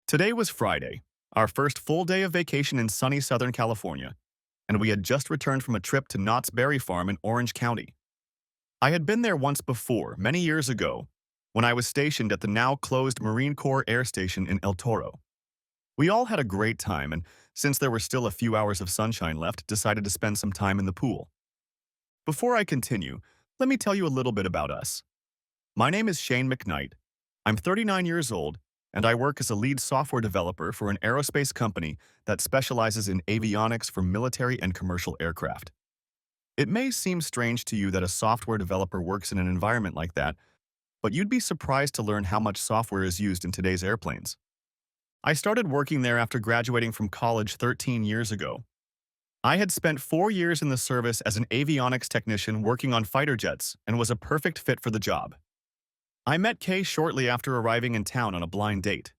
Today was Friday, our first full day of vacation in sunny Southern California, and we had just returned from a trip to Knott's Berry Farm in Orange County. I had been there once before, many years ago, when I was stationed at the now-closed Marine Corps Air Station in El Toro. We all had a great time, and since there were still a few hours of sunshine left, decided to spend some time in the pool. Before I continue, let me tell you a little bit about us. My name is Shane McKnight. I'm 39 years old, and I work as a lead software developer for an aerospace company that specializes in avionics for military and commercial aircraft. It may seem strange to you that a software developer works in an environment like that, but you'd be surprised to learn how much software is used in today's airplanes. I started working there after graduating from college 13 years ago. I had spent 4 years in the service as an avionics technician working on fighter jets and was a perfect fit for the job. I met Kay shortly after arriving in town on a blind date.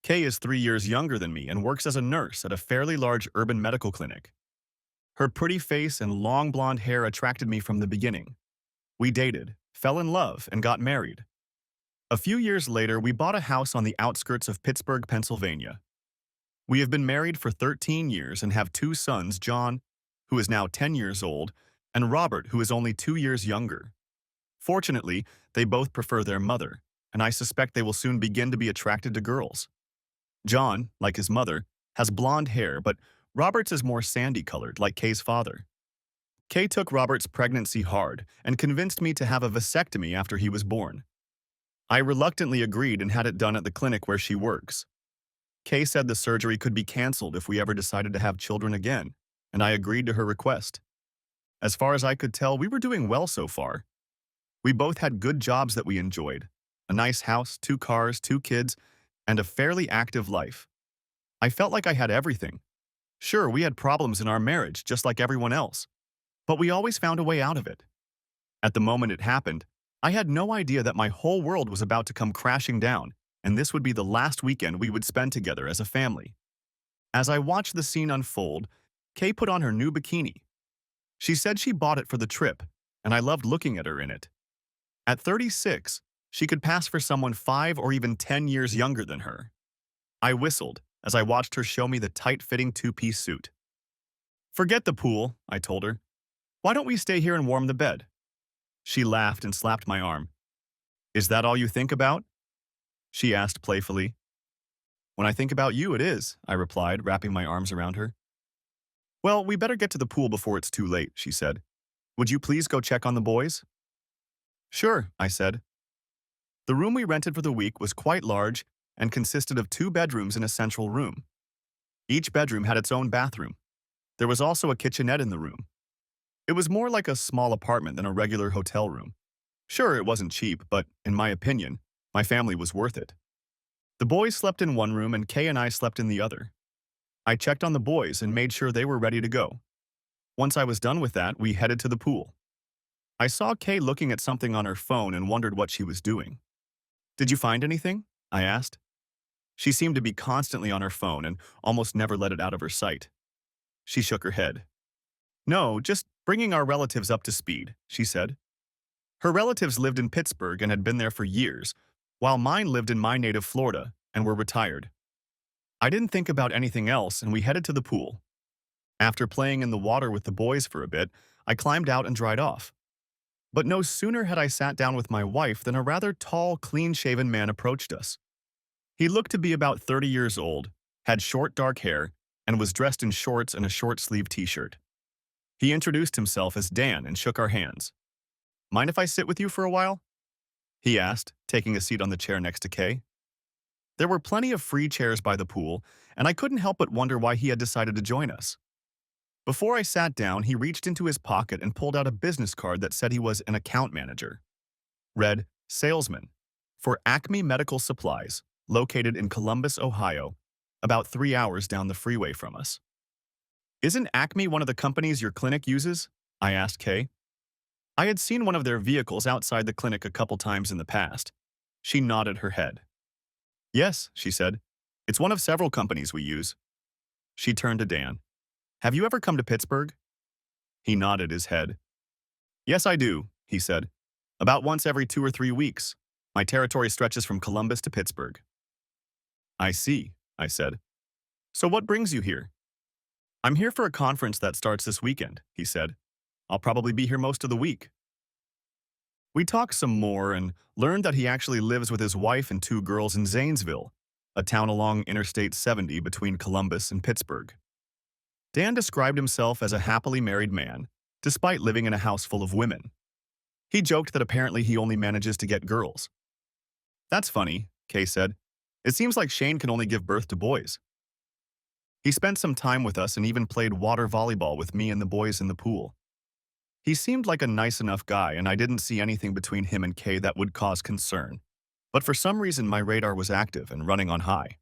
Kay is 3 years younger than me and works as a nurse at a fairly large urban medical clinic. Her pretty face and long blonde hair attracted me from the beginning. We dated, fell in love, and got married. A few years later, we bought a house on the outskirts of Pittsburgh, Pennsylvania. We have been married for 13 years and have 2 sons, John, who is now 10 years old, and Robert, who is only 2 years younger. Fortunately, they both prefer their mother, and I suspect they will soon begin to be attracted to girls. John, like his mother, has blonde hair, but Robert's is more sandy-colored, like Kay's father. Kay took Robert's pregnancy hard and convinced me to have a vasectomy after he was born. I reluctantly agreed and had it done at the clinic where she works. Kay said the surgery could be canceled if we ever decided to have children again, and I agreed to her request. As far as I could tell, we were doing well so far. We both had good jobs that we enjoyed, a nice house, 2 cars, 2 kids, and a fairly active life. I felt like I had everything. Sure, we had problems in our marriage, just like everyone else, but we always found a way out of it. At the moment it happened, I had no idea that my whole world was about to come crashing down, and this would be the last weekend we would spend together as a family. As I watched the scene unfold, Kay put on her new bikini. She said she bought it for the trip, and I loved looking at her in it. At 36, she could pass for someone 5 or even 10 years younger than her. I whistled as I watched her show me the tight-fitting 2-piece suit. "Forget the pool," I told her. "Why don't we stay here and warm the bed?" She laughed and slapped my arm. "Is that all you think about?" she asked playfully. "When I think about you, it is," I replied, wrapping my arms around her. "Well, we better get to the pool before it's too late," she said. "Would you please go check on the boys?" "Sure," I said. The room we rented for the week was quite large and consisted of 2 bedrooms and a central room. Each bedroom had its own bathroom. There was also a kitchenette in the room. It was more like a small apartment than a regular hotel room. Sure, it wasn't cheap, but in my opinion, my family was worth it. The boys slept in one room and Kay and I slept in the other. I checked on the boys and made sure they were ready to go. Once I was done with that, we headed to the pool. I saw Kay looking at something on her phone and wondered what she was doing. "Did you find anything?" I asked. She seemed to be constantly on her phone and almost never let it out of her sight. She shook her head. "No, just bringing our relatives up to speed," she said. Her relatives lived in Pittsburgh and had been there for years, while mine lived in my native Florida and were retired. I didn't think about anything else and we headed to the pool. After playing in the water with the boys for a bit, I climbed out and dried off. But no sooner had I sat down with my wife than a rather tall, clean-shaven man approached us. He looked to be about 30 years old, had short dark hair, and was dressed in shorts and a short-sleeved t-shirt. He introduced himself as Dan and shook our hands. "Mind if I sit with you for a while?" he asked, taking a seat on the chair next to Kay. There were plenty of free chairs by the pool, and I couldn't help but wonder why he had decided to join us. Before I sat down, he reached into his pocket and pulled out a business card that said he was an account manager. Read, "Salesman," for Acme Medical Supplies, located in Columbus, Ohio, about 3 hours down the freeway from us. "Isn't Acme one of the companies your clinic uses?" I asked Kay. I had seen one of their vehicles outside the clinic a couple times in the past. She nodded her head. "Yes," she said. "It's one of several companies we use." She turned to Dan. "Have you ever come to Pittsburgh?" He nodded his head. "Yes, I do," he said. "About once every 2 or 3 weeks. My territory stretches from Columbus to Pittsburgh." I see, I said. So what brings you here? I'm here for a conference that starts this weekend, he said. I'll probably be here most of the week. We talked some more and learned that he actually lives with his wife and two girls in Zanesville, a town along Interstate 70 between Columbus and Pittsburgh. Dan described himself as a happily married man, despite living in a house full of women. He joked that apparently he only manages to get girls. That's funny, Kay said. It seems like Shane can only give birth to boys. He spent some time with us and even played water volleyball with me and the boys in the pool. He seemed like a nice enough guy, and I didn't see anything between him and Kay that would cause concern. But for some reason, my radar was active and running on high.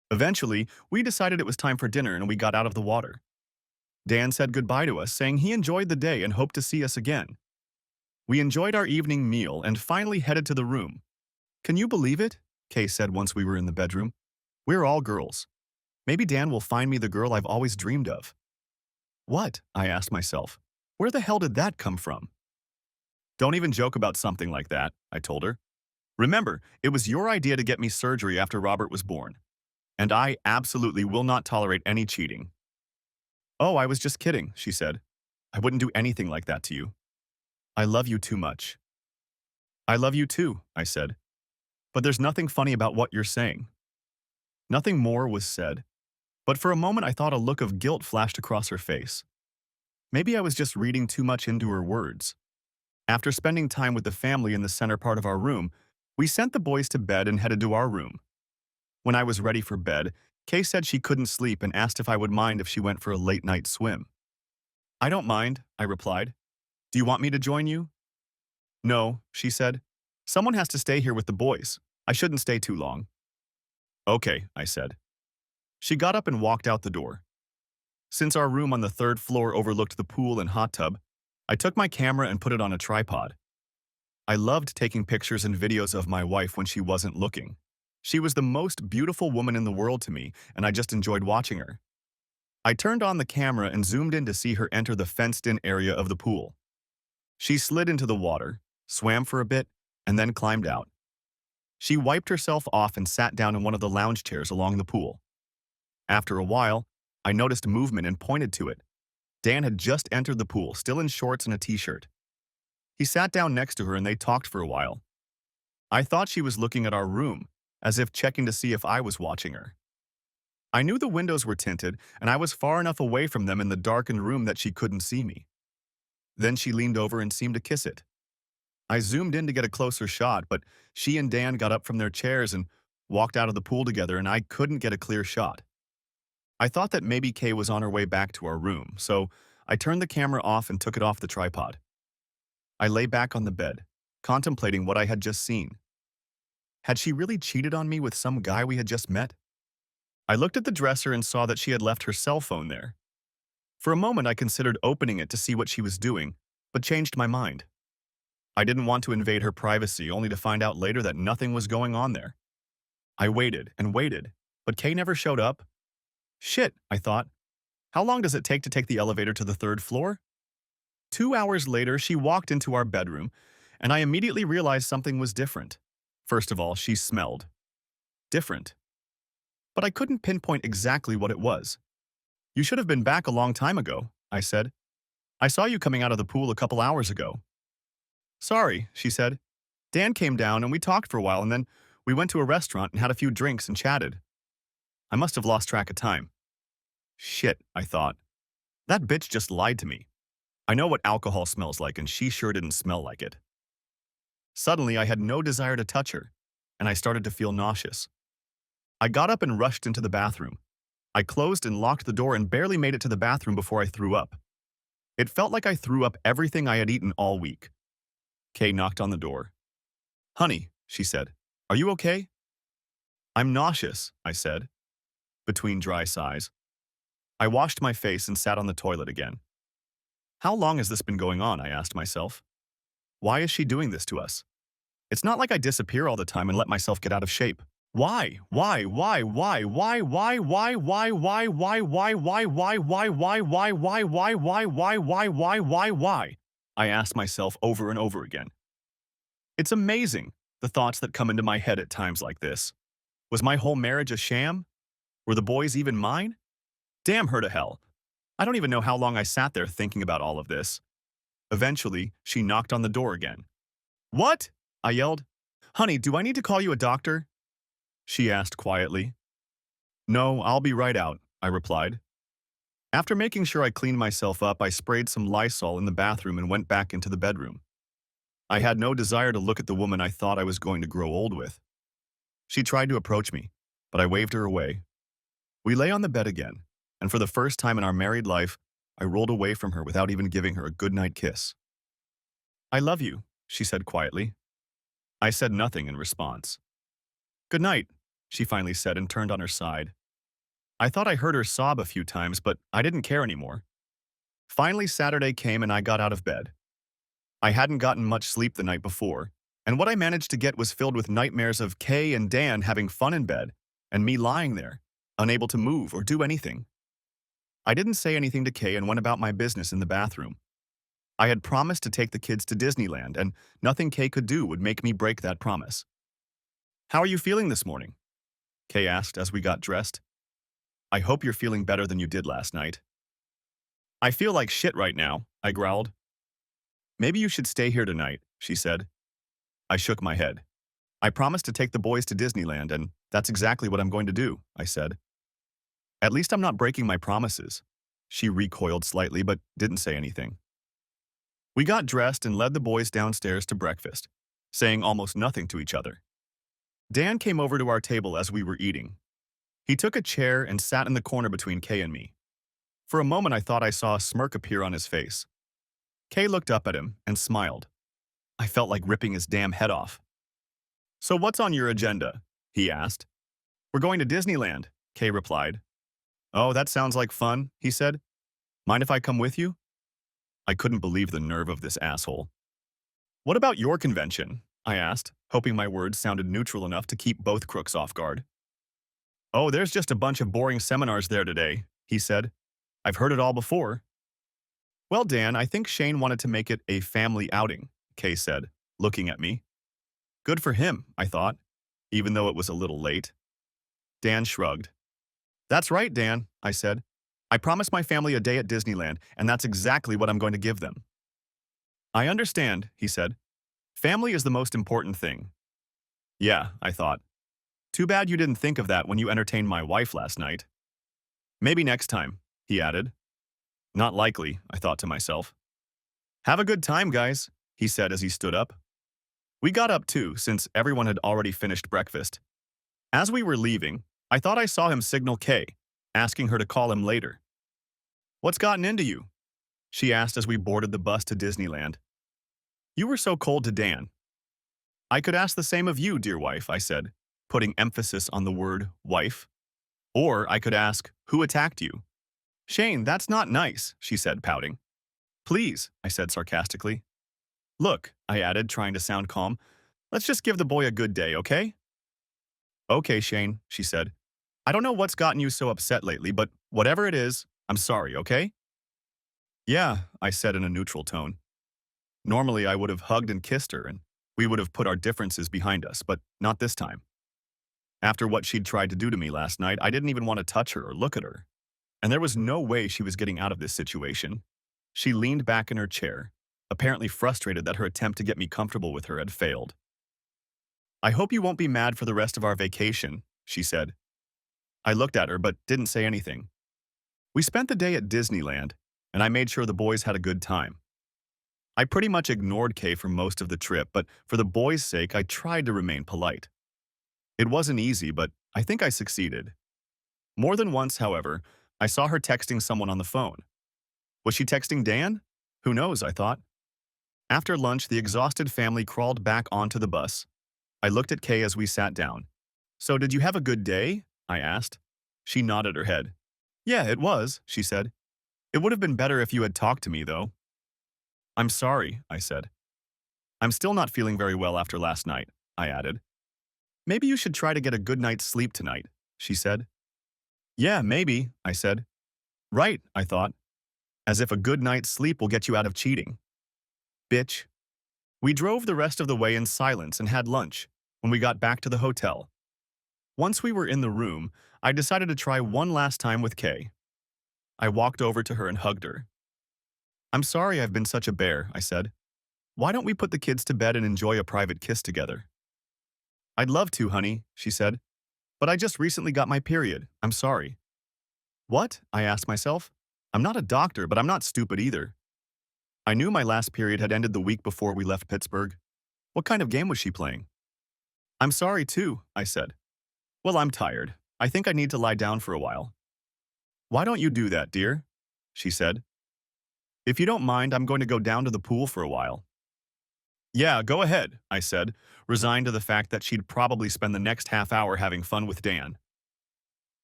Eventually, we decided it was time for dinner and we got out of the water. Dan said goodbye to us, saying he enjoyed the day and hoped to see us again. We enjoyed our evening meal and finally headed to the room. Can you believe it? Kay said once we were in the bedroom. We're all girls. Maybe Dan will find me the girl I've always dreamed of. What? I asked myself. Where the hell did that come from? Don't even joke about something like that, I told her. Remember, it was your idea to get me surgery after Robert was born. And I absolutely will not tolerate any cheating. Oh, I was just kidding, she said. I wouldn't do anything like that to you. I love you too much. I love you too, I said. But there's nothing funny about what you're saying. Nothing more was said, but for a moment I thought a look of guilt flashed across her face. Maybe I was just reading too much into her words. After spending time with the family in the center part of our room, we sent the boys to bed and headed to our room. When I was ready for bed, Kay said she couldn't sleep and asked if I would mind if she went for a late-night swim. I don't mind, I replied. Do you want me to join you? No, she said. Someone has to stay here with the boys. I shouldn't stay too long. Okay, I said. She got up and walked out the door. Since our room on the third floor overlooked the pool and hot tub, I took my camera and put it on a tripod. I loved taking pictures and videos of my wife when she wasn't looking. She was the most beautiful woman in the world to me, and I just enjoyed watching her. I turned on the camera and zoomed in to see her enter the fenced-in area of the pool. She slid into the water, swam for a bit, and then climbed out. She wiped herself off and sat down in one of the lounge chairs along the pool. After a while, I noticed movement and pointed to it. Dan had just entered the pool, still in shorts and a t-shirt. He sat down next to her and they talked for a while. I thought she was looking at our room, as if checking to see if I was watching her. I knew the windows were tinted, and I was far enough away from them in the darkened room that she couldn't see me. Then she leaned over and seemed to kiss it. I zoomed in to get a closer shot, but she and Dan got up from their chairs and walked out of the pool together, and I couldn't get a clear shot. I thought that maybe Kay was on her way back to our room, so I turned the camera off and took it off the tripod. I lay back on the bed, contemplating what I had just seen. Had she really cheated on me with some guy we had just met? I looked at the dresser and saw that she had left her cell phone there. For a moment, I considered opening it to see what she was doing, but changed my mind. I didn't want to invade her privacy, only to find out later that nothing was going on there. I waited and waited, but Kay never showed up. Shit, I thought. How long does it take to take the elevator to the third floor? 2 hours later, she walked into our bedroom, and I immediately realized something was different. First of all, she smelled different. But I couldn't pinpoint exactly what it was. You should have been back a long time ago, I said. I saw you coming out of the pool a couple hours ago. Sorry, she said. Dan came down and we talked for a while, and then we went to a restaurant and had a few drinks and chatted. I must have lost track of time. Shit, I thought. That bitch just lied to me. I know what alcohol smells like, and she sure didn't smell like it. Suddenly, I had no desire to touch her, and I started to feel nauseous. I got up and rushed into the bathroom. I closed and locked the door and barely made it to the bathroom before I threw up. It felt like I threw up everything I had eaten all week. Kay knocked on the door. Honey, she said, are you okay? I'm nauseous, I said, between dry sighs. I washed my face and sat on the toilet again. How long has this been going on, I asked myself. Why is she doing this to us? It's not like I disappear all the time and let myself get out of shape. Why? I asked myself over and over again. It's amazing, the thoughts that come into my head at times like this. Was my whole marriage a sham? Were the boys even mine? Damn her to hell. I don't even know how long I sat there thinking about all of this. Eventually, she knocked on the door again. What? I yelled. Honey, do I need to call you a doctor? She asked quietly. No, I'll be right out, I replied. After making sure I cleaned myself up, I sprayed some Lysol in the bathroom and went back into the bedroom. I had no desire to look at the woman I thought I was going to grow old with. She tried to approach me, but I waved her away. We lay on the bed again, and for the first time in our married life, I rolled away from her without even giving her a goodnight kiss. I love you, she said quietly. I said nothing in response. Good night, she finally said and turned on her side. I thought I heard her sob a few times, but I didn't care anymore. Finally, Saturday came and I got out of bed. I hadn't gotten much sleep the night before, and what I managed to get was filled with nightmares of Kay and Dan having fun in bed, and me lying there, unable to move or do anything. I didn't say anything to Kay and went about my business in the bathroom. I had promised to take the kids to Disneyland, and nothing Kay could do would make me break that promise. How are you feeling this morning? Kay asked as we got dressed. I hope you're feeling better than you did last night. I feel like shit right now, I growled. Maybe you should stay here tonight, she said. I shook my head. I promised to take the boys to Disneyland, and that's exactly what I'm going to do, I said. At least I'm not breaking my promises. She recoiled slightly but didn't say anything. We got dressed and led the boys downstairs to breakfast, saying almost nothing to each other. Dan came over to our table as we were eating. He took a chair and sat in the corner between Kay and me. For a moment I thought I saw a smirk appear on his face. Kay looked up at him and smiled. I felt like ripping his damn head off. So what's on your agenda? He asked. We're going to Disneyland, Kay replied. Oh, that sounds like fun, he said. Mind if I come with you? I couldn't believe the nerve of this asshole. What about your convention? I asked, hoping my words sounded neutral enough to keep both crooks off guard. Oh, there's just a bunch of boring seminars there today, he said. I've heard it all before. Well, Dan, I think Shane wanted to make it a family outing, Kay said, looking at me. Good for him, I thought, even though it was a little late. Dan shrugged. That's right, Dan, I said. I promised my family a day at Disneyland, and that's exactly what I'm going to give them. I understand, he said. Family is the most important thing. Yeah, I thought. Too bad you didn't think of that when you entertained my wife last night. Maybe next time, he added. Not likely, I thought to myself. Have a good time, guys, he said as he stood up. We got up too, since everyone had already finished breakfast. As we were leaving, I thought I saw him signal Kay, asking her to call him later. What's gotten into you? She asked as we boarded the bus to Disneyland. You were so cold to Dan. I could ask the same of you, dear wife, I said, putting emphasis on the word wife. Or I could ask, who attacked you? Shane, that's not nice, she said, pouting. Please, I said sarcastically. Look, I added, trying to sound calm, let's just give the boy a good day, okay? Okay, Shane, she said. I don't know what's gotten you so upset lately, but whatever it is, I'm sorry, okay? Yeah, I said in a neutral tone. Normally, I would have hugged and kissed her, and we would have put our differences behind us, but not this time. After what she'd tried to do to me last night, I didn't even want to touch her or look at her. And there was no way she was getting out of this situation. She leaned back in her chair, apparently frustrated that her attempt to get me comfortable with her had failed. I hope you won't be mad for the rest of our vacation, she said. I looked at her but didn't say anything. We spent the day at Disneyland, and I made sure the boys had a good time. I pretty much ignored Kay for most of the trip, but for the boys' sake, I tried to remain polite. It wasn't easy, but I think I succeeded. More than once, however, I saw her texting someone on the phone. Was she texting Dan? Who knows, I thought. After lunch, the exhausted family crawled back onto the bus. I looked at Kay as we sat down. So did you have a good day? I asked. She nodded her head. Yeah, it was, she said. It would have been better if you had talked to me, though. I'm sorry, I said. I'm still not feeling very well after last night, I added. Maybe you should try to get a good night's sleep tonight, she said. Yeah, maybe, I said. Right, I thought. As if a good night's sleep will get you out of cheating. Bitch. We drove the rest of the way in silence and had lunch. When we got back to the hotel, Once we were in the room, I decided to try one last time with Kay. I walked over to her and hugged her. "I'm sorry I've been such a bear," I said. "Why don't we put the kids to bed and enjoy a private kiss together?" "I'd love to, honey," she said, "but I just recently got my period. I'm sorry." "What?" I asked myself. I'm not a doctor, but I'm not stupid either. I knew my last period had ended the week before we left Pittsburgh. What kind of game was she playing? "I'm sorry too," I said. "Well, I'm tired. I think I need to lie down for a while." "Why don't you do that, dear?" she said. "If you don't mind, I'm going to go down to the pool for a while." "Yeah, go ahead," I said, resigned to the fact that she'd probably spend the next half hour having fun with Dan.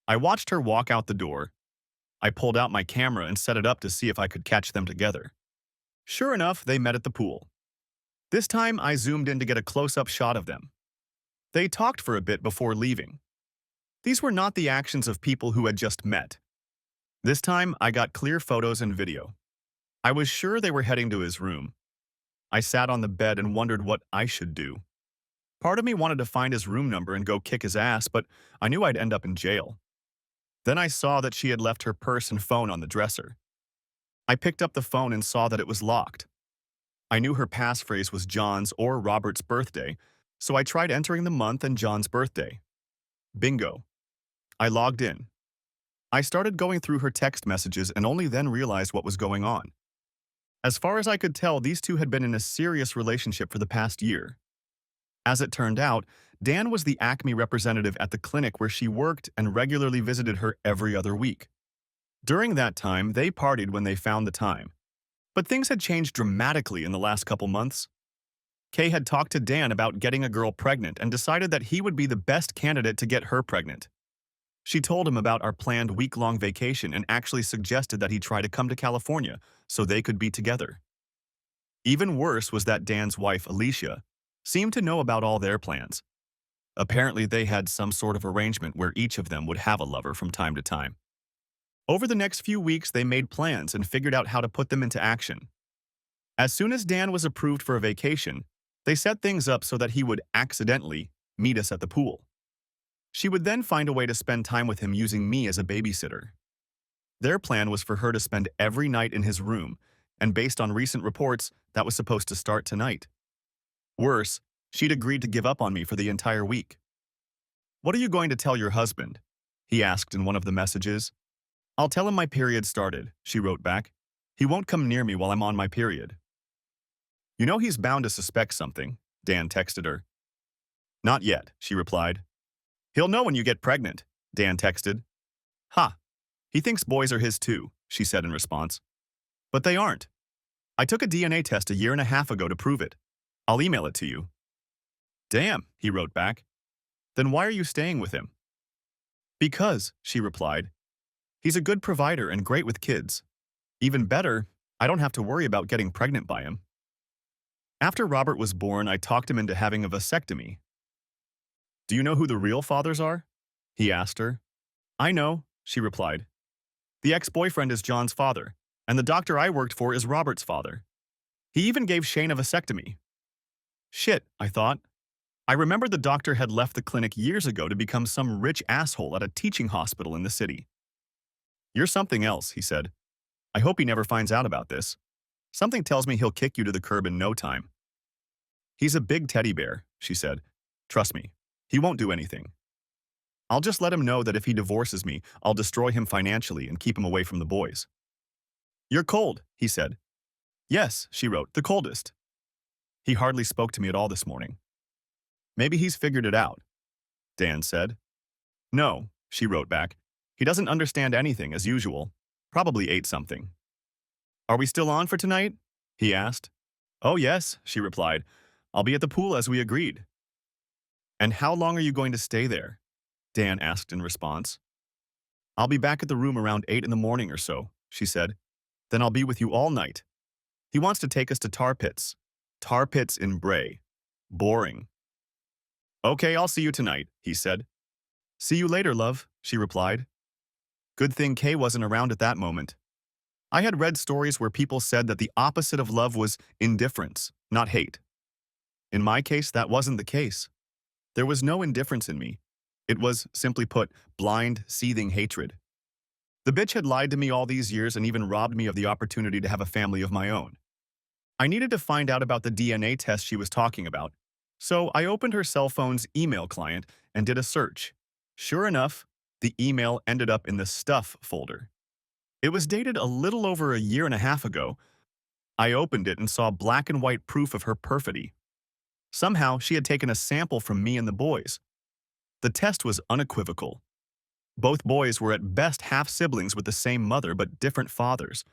I watched her walk out the door. I pulled out my camera and set it up to see if I could catch them together. Sure enough, they met at the pool. This time, I zoomed in to get a close-up shot of them. They talked for a bit before leaving. These were not the actions of people who had just met. This time, I got clear photos and video. I was sure they were heading to his room. I sat on the bed and wondered what I should do. Part of me wanted to find his room number and go kick his ass, but I knew I'd end up in jail. Then I saw that she had left her purse and phone on the dresser. I picked up the phone and saw that it was locked. I knew her passphrase was John's or Robert's birthday, so I tried entering the month and John's birthday. Bingo. I logged in. I started going through her text messages and only then realized what was going on. As far as I could tell, these two had been in a serious relationship for the past year. As it turned out, Dan was the Acme representative at the clinic where she worked and regularly visited her every other week. During that time, they partied when they found the time. But things had changed dramatically in the last couple months. Kay had talked to Dan about getting a girl pregnant and decided that he would be the best candidate to get her pregnant. She told him about our planned week-long vacation and actually suggested that he try to come to California so they could be together. Even worse was that Dan's wife, Alicia, seemed to know about all their plans. Apparently, they had some sort of arrangement where each of them would have a lover from time to time. Over the next few weeks, they made plans and figured out how to put them into action. As soon as Dan was approved for a vacation, they set things up so that he would accidentally meet us at the pool. She would then find a way to spend time with him using me as a babysitter. Their plan was for her to spend every night in his room, and based on recent reports, that was supposed to start tonight. Worse, she'd agreed to give up on me for the entire week. "What are you going to tell your husband?" he asked in one of the messages. "I'll tell him my period started," she wrote back. "He won't come near me while I'm on my period." "You know he's bound to suspect something," Dan texted her. "Not yet," she replied. "He'll know when you get pregnant," Dan texted. "Ha! He thinks boys are his too," she said in response. "But they aren't. I took a DNA test a year and a half ago to prove it. I'll email it to you." "Damn," he wrote back. "Then why are you staying with him?" "Because," she replied. "He's a good provider and great with kids. Even better, I don't have to worry about getting pregnant by him." After Robert was born, I talked him into having a vasectomy. "Do you know who the real fathers are?" he asked her. "I know," she replied. "The ex-boyfriend is John's father, and the doctor I worked for is Robert's father. He even gave Shane a vasectomy." Shit, I thought. I remembered the doctor had left the clinic years ago to become some rich asshole at a teaching hospital in the city. "You're something else," he said. "I hope he never finds out about this. Something tells me he'll kick you to the curb in no time." "He's a big teddy bear," she said. "Trust me, he won't do anything. I'll just let him know that if he divorces me, I'll destroy him financially and keep him away from the boys." "You're cold," he said. "Yes," she wrote, "the coldest." He hardly spoke to me at all this morning. "Maybe he's figured it out," Dan said. "No," she wrote back. "He doesn't understand anything, as usual. Probably ate something." "Are we still on for tonight?" he asked. "Oh yes," she replied. "I'll be at the pool as we agreed." "And how long are you going to stay there?" Dan asked in response. "I'll be back at the room around 8 in the morning or so," she said. "Then I'll be with you all night. He wants to take us to tar pits. Tar pits in Bray. Boring." "Okay, I'll see you tonight," he said. "See you later, love," she replied. Good thing Kay wasn't around at that moment. I had read stories where people said that the opposite of love was indifference, not hate. In my case, that wasn't the case. There was no indifference in me. It was, simply put, blind, seething hatred. The bitch had lied to me all these years and even robbed me of the opportunity to have a family of my own. I needed to find out about the DNA test she was talking about, so I opened her cell phone's email client and did a search. Sure enough, the email ended up in the stuff folder. It was dated a little over a year and a half ago. I opened it and saw black and white proof of her perfidy. Somehow, she had taken a sample from me and the boys. The test was unequivocal. Both boys were at best half-siblings with the same mother but different fathers.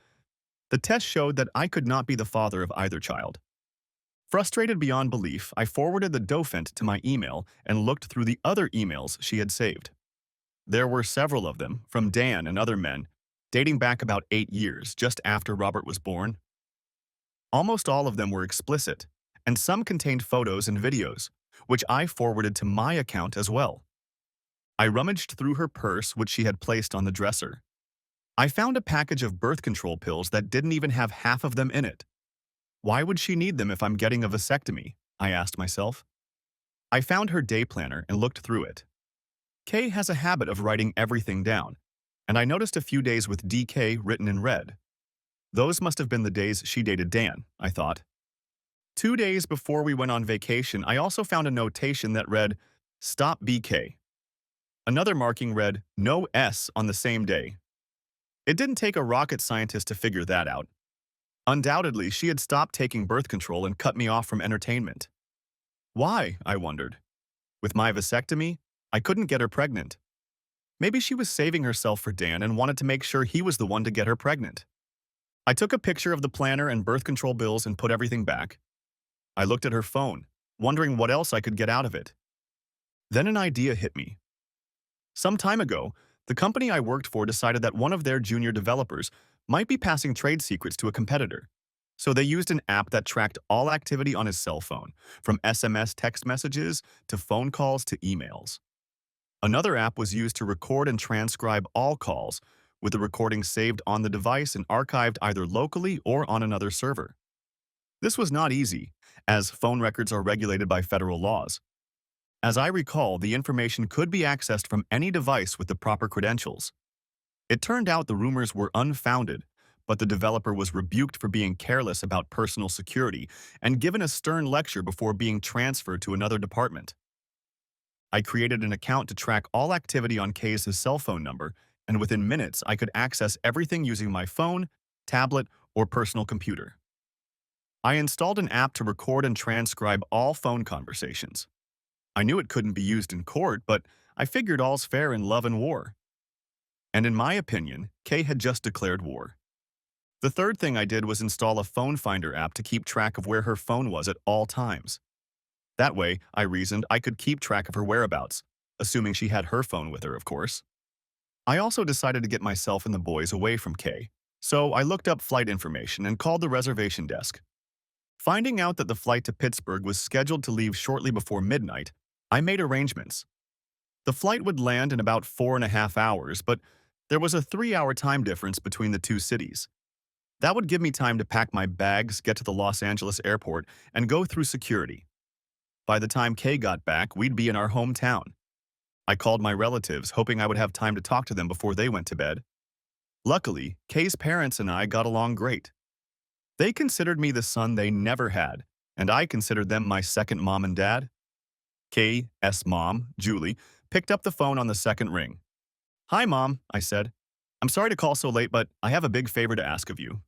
The test showed that I could not be the father of either child. Frustrated beyond belief, I forwarded the document to my email and looked through the other emails she had saved. There were several of them, from Dan and other men, dating back about 8 years, just after Robert was born. Almost all of them were explicit, and some contained photos and videos, which I forwarded to my account as well. I rummaged through her purse, which she had placed on the dresser. I found a package of birth control pills that didn't even have half of them in it. Why would she need them if I'm getting a vasectomy? I asked myself. I found her day planner and looked through it. Kay has a habit of writing everything down, and I noticed a few days with DK written in red. Those must have been the days she dated Dan, I thought. 2 days before we went on vacation, I also found a notation that read, "Stop BK." Another marking read, "No S" on the same day. It didn't take a rocket scientist to figure that out. Undoubtedly, she had stopped taking birth control and cut me off from entertainment. Why, I wondered. With my vasectomy, I couldn't get her pregnant. Maybe she was saving herself for Dan and wanted to make sure he was the one to get her pregnant. I took a picture of the planner and birth control bills and put everything back. I looked at her phone, wondering what else I could get out of it. Then an idea hit me. Some time ago, the company I worked for decided that one of their junior developers might be passing trade secrets to a competitor. So they used an app that tracked all activity on his cell phone, from SMS text messages to phone calls to emails. Another app was used to record and transcribe all calls, with the recording saved on the device and archived either locally or on another server. This was not easy, as phone records are regulated by federal laws. As I recall, the information could be accessed from any device with the proper credentials. It turned out the rumors were unfounded, but the developer was rebuked for being careless about personal security and given a stern lecture before being transferred to another department. I created an account to track all activity on Kay's cell phone number, and within minutes I could access everything using my phone, tablet, or personal computer. I installed an app to record and transcribe all phone conversations. I knew it couldn't be used in court, but I figured all's fair in love and war. And in my opinion, Kay had just declared war. The third thing I did was install a phone finder app to keep track of where her phone was at all times. That way, I reasoned, I could keep track of her whereabouts, assuming she had her phone with her, of course. I also decided to get myself and the boys away from Kay, so I looked up flight information and called the reservation desk. Finding out that the flight to Pittsburgh was scheduled to leave shortly before midnight, I made arrangements. The flight would land in about 4.5 hours, but there was a 3-hour time difference between the two cities. That would give me time to pack my bags, get to the Los Angeles airport, and go through security. By the time Kay got back, we'd be in our hometown. I called my relatives, hoping I would have time to talk to them before they went to bed. Luckily, Kay's parents and I got along great. They considered me the son they never had, and I considered them my second mom and dad. Kay's mom, Julie, picked up the phone on the second ring. "Hi, Mom," I said. "I'm sorry to call so late, but I have a big favor to ask of you."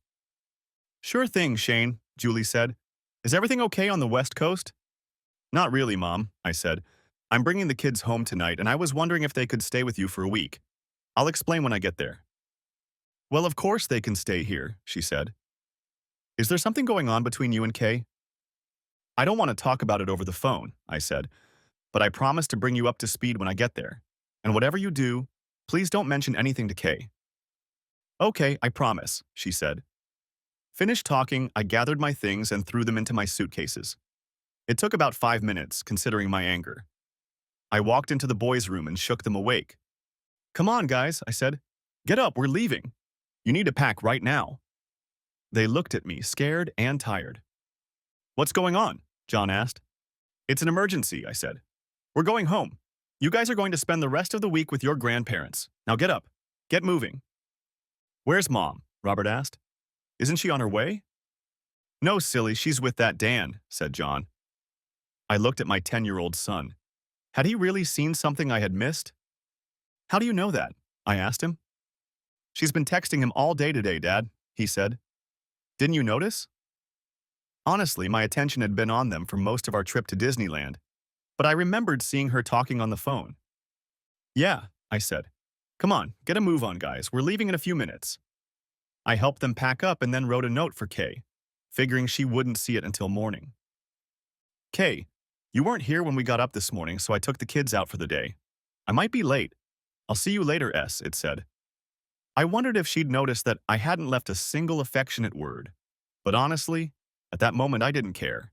"Sure thing, Shane," Julie said. "Is everything okay on the West Coast?" "Not really, Mom," I said. "I'm bringing the kids home tonight, and I was wondering if they could stay with you for a week. I'll explain when I get there." "Well, of course they can stay here," she said. "Is there something going on between you and Kay?" "I don't want to talk about it over the phone," I said, "but I promise to bring you up to speed when I get there. And whatever you do, please don't mention anything to Kay." "Okay, I promise," she said. Finished talking, I gathered my things and threw them into my suitcases. It took about 5 minutes, considering my anger. I walked into the boys' room and shook them awake. "Come on, guys," I said. "Get up, we're leaving. You need to pack right now." They looked at me, scared and tired. "What's going on?" John asked. "It's an emergency," I said. "We're going home." You guys are going to spend the rest of the week with your grandparents. Now get up. Get moving. Where's Mom? Robert asked. Isn't she on her way? No, silly, she's with that Dan, said John. I looked at my 10-year-old son. Had he really seen something I had missed? How do you know that? I asked him. She's been texting him all day today, Dad, he said. Didn't you notice? Honestly, my attention had been on them for most of our trip to Disneyland, but I remembered seeing her talking on the phone. Yeah, I said. Come on, get a move on, guys. We're leaving in a few minutes. I helped them pack up and then wrote a note for Kay, figuring she wouldn't see it until morning. Kay, you weren't here when we got up this morning, so I took the kids out for the day. I might be late. I'll see you later, S, it said. I wondered if she'd noticed that I hadn't left a single affectionate word. But honestly, at that moment I didn't care.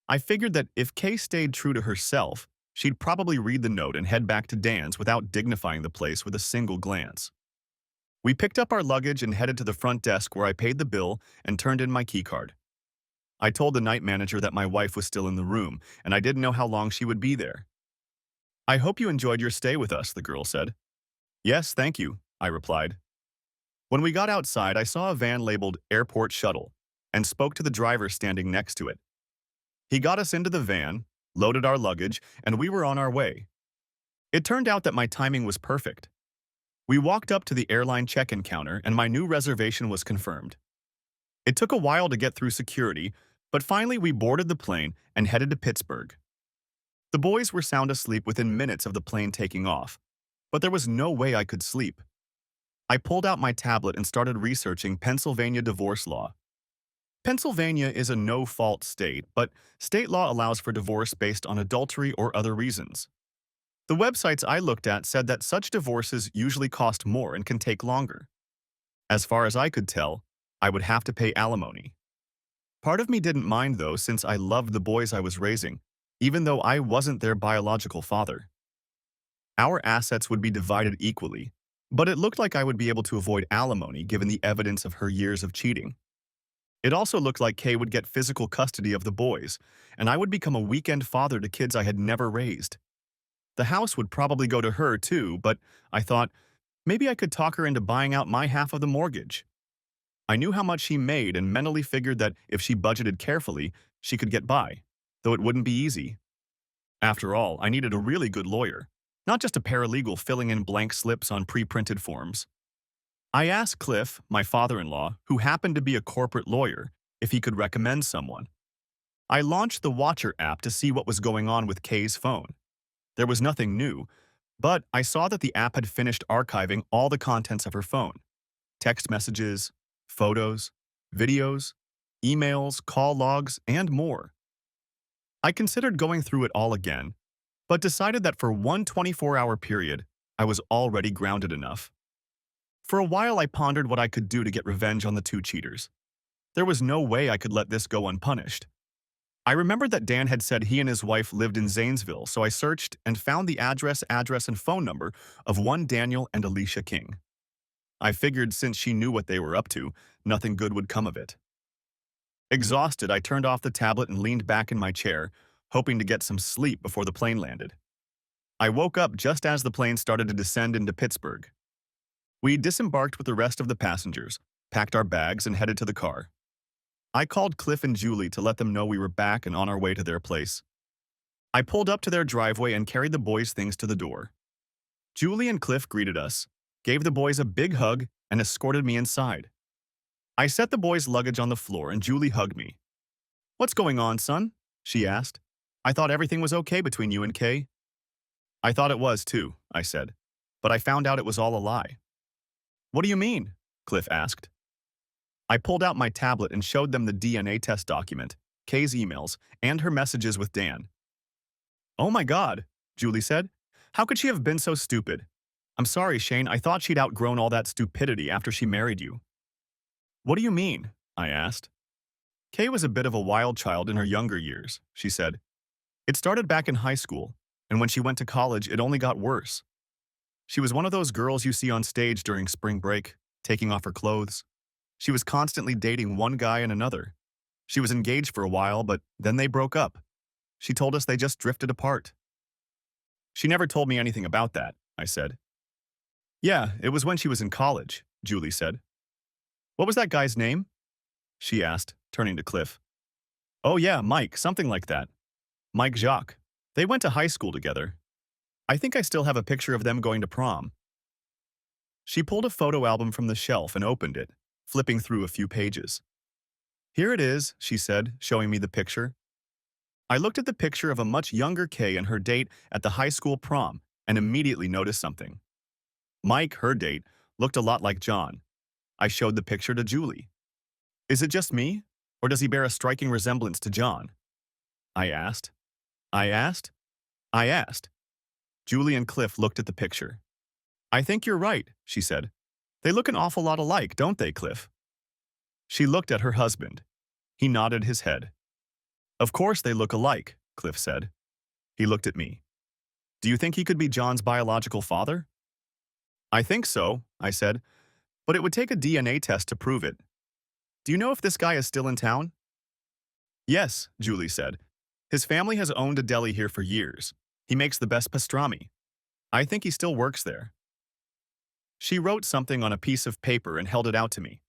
I figured that if Kay stayed true to herself, she'd probably read the note and head back to Dan's without dignifying the place with a single glance. We picked up our luggage and headed to the front desk where I paid the bill and turned in my keycard. I told the night manager that my wife was still in the room, and I didn't know how long she would be there. I hope you enjoyed your stay with us, the girl said. Yes, thank you, I replied. When we got outside, I saw a van labeled Airport Shuttle and spoke to the driver standing next to it. He got us into the van, loaded our luggage, and we were on our way. It turned out that my timing was perfect. We walked up to the airline check-in counter and my new reservation was confirmed. It took a while to get through security, but finally we boarded the plane and headed to Pittsburgh. The boys were sound asleep within minutes of the plane taking off, but there was no way I could sleep. I pulled out my tablet and started researching Pennsylvania divorce law. Pennsylvania is a no-fault state, but state law allows for divorce based on adultery or other reasons. The websites I looked at said that such divorces usually cost more and can take longer. As far as I could tell, I would have to pay alimony. Part of me didn't mind though, since I loved the boys I was raising, even though I wasn't their biological father. Our assets would be divided equally, but it looked like I would be able to avoid alimony given the evidence of her years of cheating. It also looked like Kay would get physical custody of the boys, and I would become a weekend father to kids I had never raised. The house would probably go to her too, but I thought, maybe I could talk her into buying out my half of the mortgage. I knew how much she made and mentally figured that if she budgeted carefully, she could get by, though it wouldn't be easy. After all, I needed a really good lawyer, not just a paralegal filling in blank slips on pre-printed forms. I asked Cliff, my father-in-law, who happened to be a corporate lawyer, if he could recommend someone. I launched the Watcher app to see what was going on with Kay's phone. There was nothing new, but I saw that the app had finished archiving all the contents of her phone. Text messages, photos, videos, emails, call logs, and more. I considered going through it all again, but decided that for one 24-hour period, I was already grounded enough. For a while, I pondered what I could do to get revenge on the two cheaters. There was no way I could let this go unpunished. I remembered that Dan had said he and his wife lived in Zanesville, so I searched and found the address, and phone number of one Daniel and Alicia King. I figured since she knew what they were up to, nothing good would come of it. Exhausted, I turned off the tablet and leaned back in my chair, hoping to get some sleep before the plane landed. I woke up just as the plane started to descend into Pittsburgh. We disembarked with the rest of the passengers, packed our bags, and headed to the car. I called Cliff and Julie to let them know we were back and on our way to their place. I pulled up to their driveway and carried the boys' things to the door. Julie and Cliff greeted us, gave the boys a big hug, and escorted me inside. I set the boys' luggage on the floor and Julie hugged me. "What's going on, son?" she asked. "I thought everything was okay between you and Kay." "I thought it was too," I said, "but I found out it was all a lie." "What do you mean?" Cliff asked. I pulled out my tablet and showed them the DNA test document, Kay's emails, and her messages with Dan. "Oh my God," Julie said. "How could she have been so stupid? I'm sorry, Shane, I thought she'd outgrown all that stupidity after she married you." "What do you mean?" I asked. "Kay was a bit of a wild child in her younger years," she said. "It started back in high school, and when she went to college, it only got worse. She was one of those girls you see on stage during spring break, taking off her clothes. She was constantly dating one guy and another. She was engaged for a while, but then they broke up. She told us they just drifted apart." She never told me anything about that, I said. Yeah, it was when she was in college, Julie said. What was that guy's name? She asked, turning to Cliff. Oh yeah, Mike, something like that. Mike Jacques. They went to high school together. I think I still have a picture of them going to prom. She pulled a photo album from the shelf and opened it, flipping through a few pages. Here it is, she said, showing me the picture. I looked at the picture of a much younger Kay and her date at the high school prom and immediately noticed something. Mike, her date, looked a lot like John. I showed the picture to Julie. Is it just me, or does he bear a striking resemblance to John? I asked. I asked. I asked. Julie and Cliff looked at the picture. I think you're right, she said. They look an awful lot alike, don't they, Cliff? She looked at her husband. He nodded his head. Of course they look alike, Cliff said. He looked at me. Do you think he could be John's biological father? I think so, I said, but it would take a DNA test to prove it. Do you know if this guy is still in town? Yes, Julie said. His family has owned a deli here for years. He makes the best pastrami. I think he still works there. She wrote something on a piece of paper and held it out to me.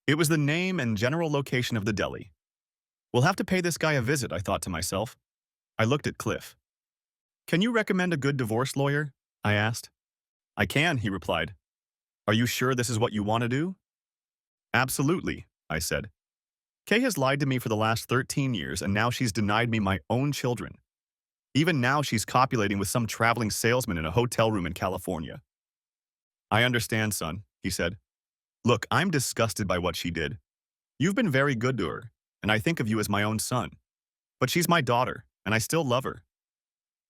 It was the name and general location of the deli. We'll have to pay this guy a visit, I thought to myself. I looked at Cliff. Can you recommend a good divorce lawyer? I asked. I can, he replied. Are you sure this is what you want to do? Absolutely, I said. Kay has lied to me for the last 13 years and now she's denied me my own children. Even now she's copulating with some traveling salesman in a hotel room in California. I understand, son, he said. Look, I'm disgusted by what she did. You've been very good to her, and I think of you as my own son. But she's my daughter, and I still love her.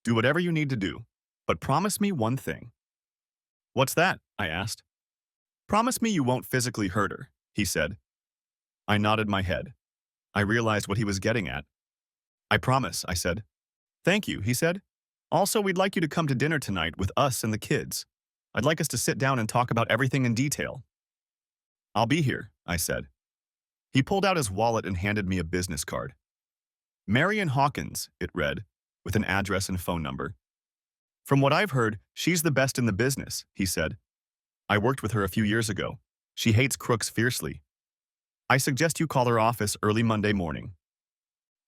Do whatever you need to do, but promise me one thing. What's that? I asked. Promise me you won't physically hurt her, he said. I nodded my head. I realized what he was getting at. I promise, I said. Thank you, he said. Also, we'd like you to come to dinner tonight with us and the kids. I'd like us to sit down and talk about everything in detail. I'll be here, I said. He pulled out his wallet and handed me a business card. Marion Hawkins, it read, with an address and phone number. From what I've heard, she's the best in the business, he said. I worked with her a few years ago. She hates crooks fiercely. I suggest you call her office early Monday morning.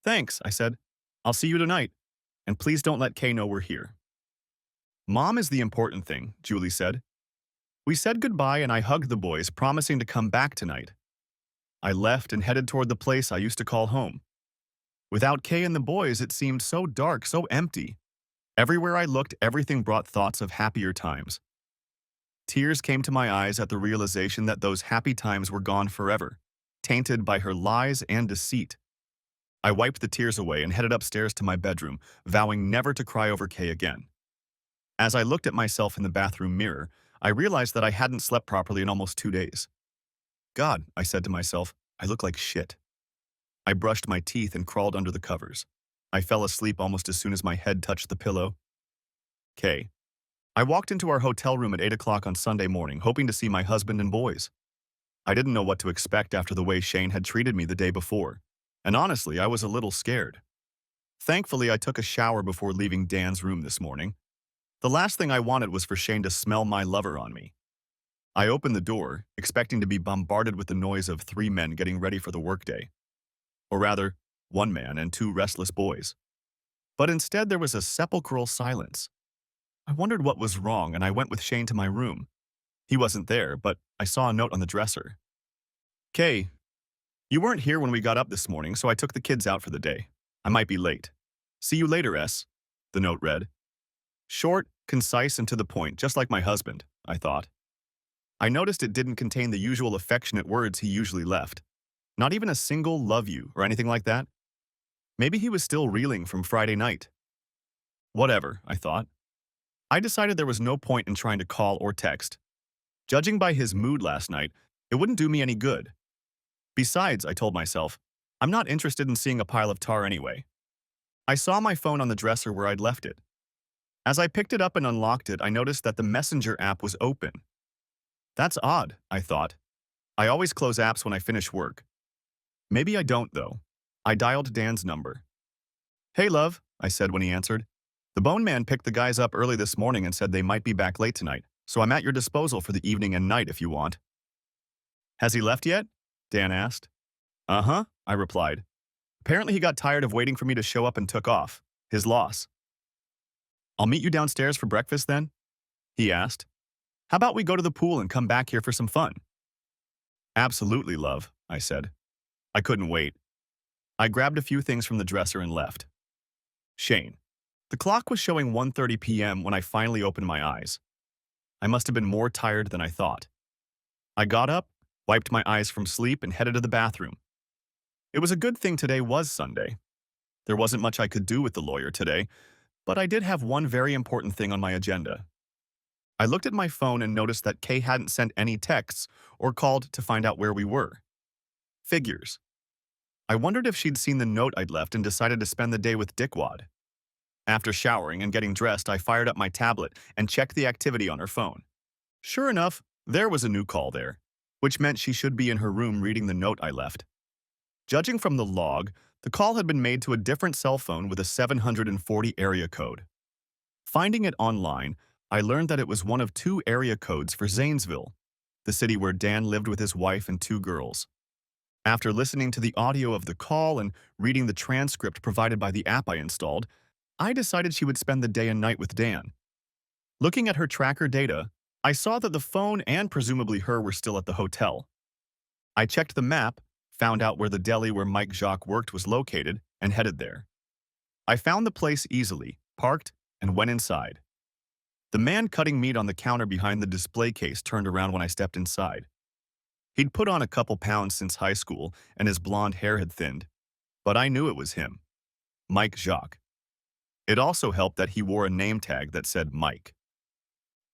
Thanks, I said. I'll see you tonight. And please don't let Kay know we're here. Mom is the important thing, Julie said. We said goodbye and I hugged the boys, promising to come back tonight. I left and headed toward the place I used to call home. Without Kay and the boys, it seemed so dark, so empty. Everywhere I looked, everything brought thoughts of happier times. Tears came to my eyes at the realization that those happy times were gone forever, tainted by her lies and deceit. I wiped the tears away and headed upstairs to my bedroom, vowing never to cry over Kay again. As I looked at myself in the bathroom mirror, I realized that I hadn't slept properly in almost 2 days. God, I said to myself, I look like shit. I brushed my teeth and crawled under the covers. I fell asleep almost as soon as my head touched the pillow. Kay. I walked into our hotel room at 8 o'clock on Sunday morning, hoping to see my husband and boys. I didn't know what to expect after the way Shane had treated me the day before, and honestly, I was a little scared. Thankfully, I took a shower before leaving Dan's room this morning. The last thing I wanted was for Shane to smell my lover on me. I opened the door, expecting to be bombarded with the noise of 3 men getting ready for the workday. Or rather, 1 man and 2 restless boys. But instead there was a sepulchral silence. I wondered what was wrong and I went with Shane to my room. He wasn't there, but I saw a note on the dresser. Kay, you weren't here when we got up this morning, so I took the kids out for the day. I might be late. See you later, S. The note read. Short, concise, and to the point, just like my husband, I thought. I noticed it didn't contain the usual affectionate words he usually left. Not even a single love you or anything like that. Maybe he was still reeling from Friday night. Whatever, I thought. I decided there was no point in trying to call or text. Judging by his mood last night, it wouldn't do me any good. Besides, I told myself, I'm not interested in seeing a pile of tar anyway. I saw my phone on the dresser where I'd left it. As I picked it up and unlocked it, I noticed that the Messenger app was open. That's odd, I thought. I always close apps when I finish work. Maybe I don't, though. I dialed Dan's number. Hey, love, I said when he answered. The bone man picked the guys up early this morning and said they might be back late tonight, so I'm at your disposal for the evening and night if you want. Has he left yet? Dan asked. Uh-huh, I replied. Apparently he got tired of waiting for me to show up and took off. His loss. I'll meet you downstairs for breakfast then? He asked. How about we go to the pool and come back here for some fun? Absolutely, love, I said. I couldn't wait. I grabbed a few things from the dresser and left. Shane. The clock was showing 1:30 p.m. when I finally opened my eyes. I must have been more tired than I thought. I got up, wiped my eyes from sleep, and headed to the bathroom. It was a good thing today was Sunday. There wasn't much I could do with the lawyer today, but I did have one very important thing on my agenda. I looked at my phone and noticed that Kay hadn't sent any texts or called to find out where we were. Figures. I wondered if she'd seen the note I'd left and decided to spend the day with Dickwad. After showering and getting dressed, I fired up my tablet and checked the activity on her phone. Sure enough, there was a new call there, which meant she should be in her room reading the note I left. Judging from the log, the call had been made to a different cell phone with a 740 area code. Finding it online, I learned that it was one of two area codes for Zanesville, the city where Dan lived with his wife and two girls. After listening to the audio of the call and reading the transcript provided by the app I installed, I decided she would spend the day and night with Dan. Looking at her tracker data, I saw that the phone and presumably her were still at the hotel. I checked the map, found out where the deli where Mike Jacques worked was located, and headed there. I found the place easily, parked, and went inside. The man cutting meat on the counter behind the display case turned around when I stepped inside. He'd put on a couple pounds since high school, and his blonde hair had thinned. But I knew it was him, Mike Jacques. It also helped that he wore a name tag that said Mike.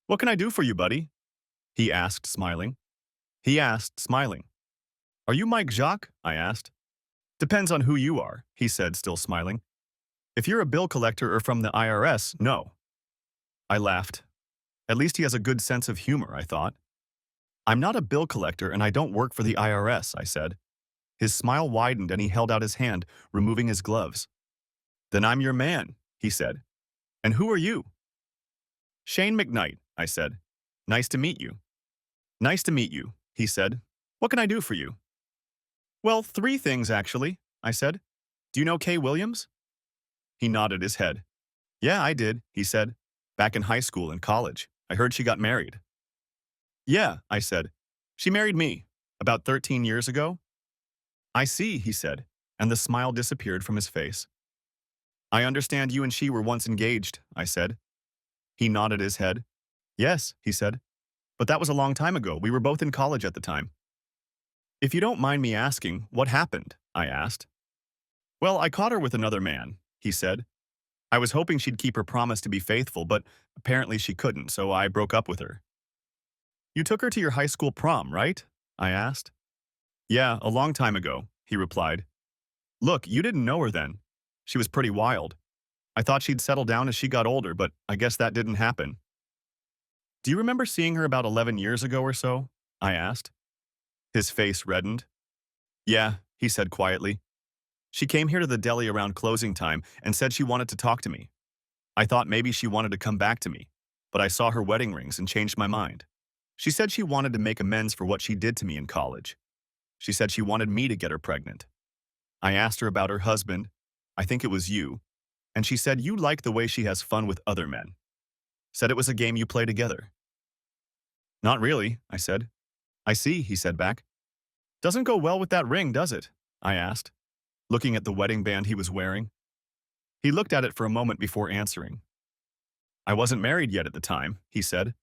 "What can I do for you, buddy?" He asked, smiling. "Are you Mike Jacques?" I asked. "Depends on who you are," he said, still smiling. "If you're a bill collector or from the IRS, no." I laughed. At least he has a good sense of humor, I thought. "I'm not a bill collector and I don't work for the IRS," I said. His smile widened and he held out his hand, removing his gloves. "Then I'm your man," he said. "And who are you?" "Shane McKnight," I said. "Nice to meet you." "Nice to meet you," he said. "What can I do for you?" "Well, 3 things, actually," I said. "Do you know Kay Williams?" He nodded his head. "Yeah, I did," he said. "Back in high school and college. I heard she got married." "Yeah," I said. "She married me, about 13 years ago." "I see," he said, and the smile disappeared from his face. "I understand you and she were once engaged," I said. He nodded his head. "Yes," he said. "But that was a long time ago. We were both in college at the time." "If you don't mind me asking, what happened?" I asked. "Well, I caught her with another man," he said. "I was hoping she'd keep her promise to be faithful, but apparently she couldn't, so I broke up with her." "You took her to your high school prom, right?" I asked. "Yeah, a long time ago," he replied. "Look, you didn't know her then. She was pretty wild. I thought she'd settle down as she got older, but I guess that didn't happen." "Do you remember seeing her about 11 years ago or so?" I asked. His face reddened. "Yeah," he said quietly. "She came here to the deli around closing time and said she wanted to talk to me. I thought maybe she wanted to come back to me, but I saw her wedding rings and changed my mind. She said she wanted to make amends for what she did to me in college. She said she wanted me to get her pregnant. I asked her about her husband, I think it was you, and she said you like the way she has fun with other men. Said it was a game you play together." "Not really," I said. "I see," he said back. "Doesn't go well with that ring, does it?" I asked, looking at the wedding band he was wearing. He looked at it for a moment before answering. "I wasn't married yet at the time," he said.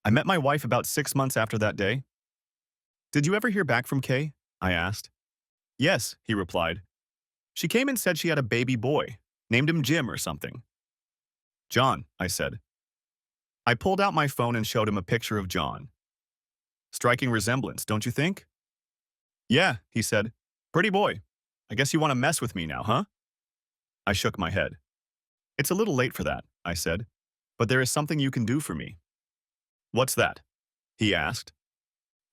"I met my wife about 6 months after that day." "Did you ever hear back from Kay?" I asked. "Yes," he replied. "She came and said she had a baby boy, named him Jim or something." "John," I said. I pulled out my phone and showed him a picture of John. "Striking resemblance, don't you think?" "Yeah," he said. "Pretty boy. I guess you want to mess with me now, huh?" I shook my head. "It's a little late for that," I said, "but there is something you can do for me." "What's that?" he asked.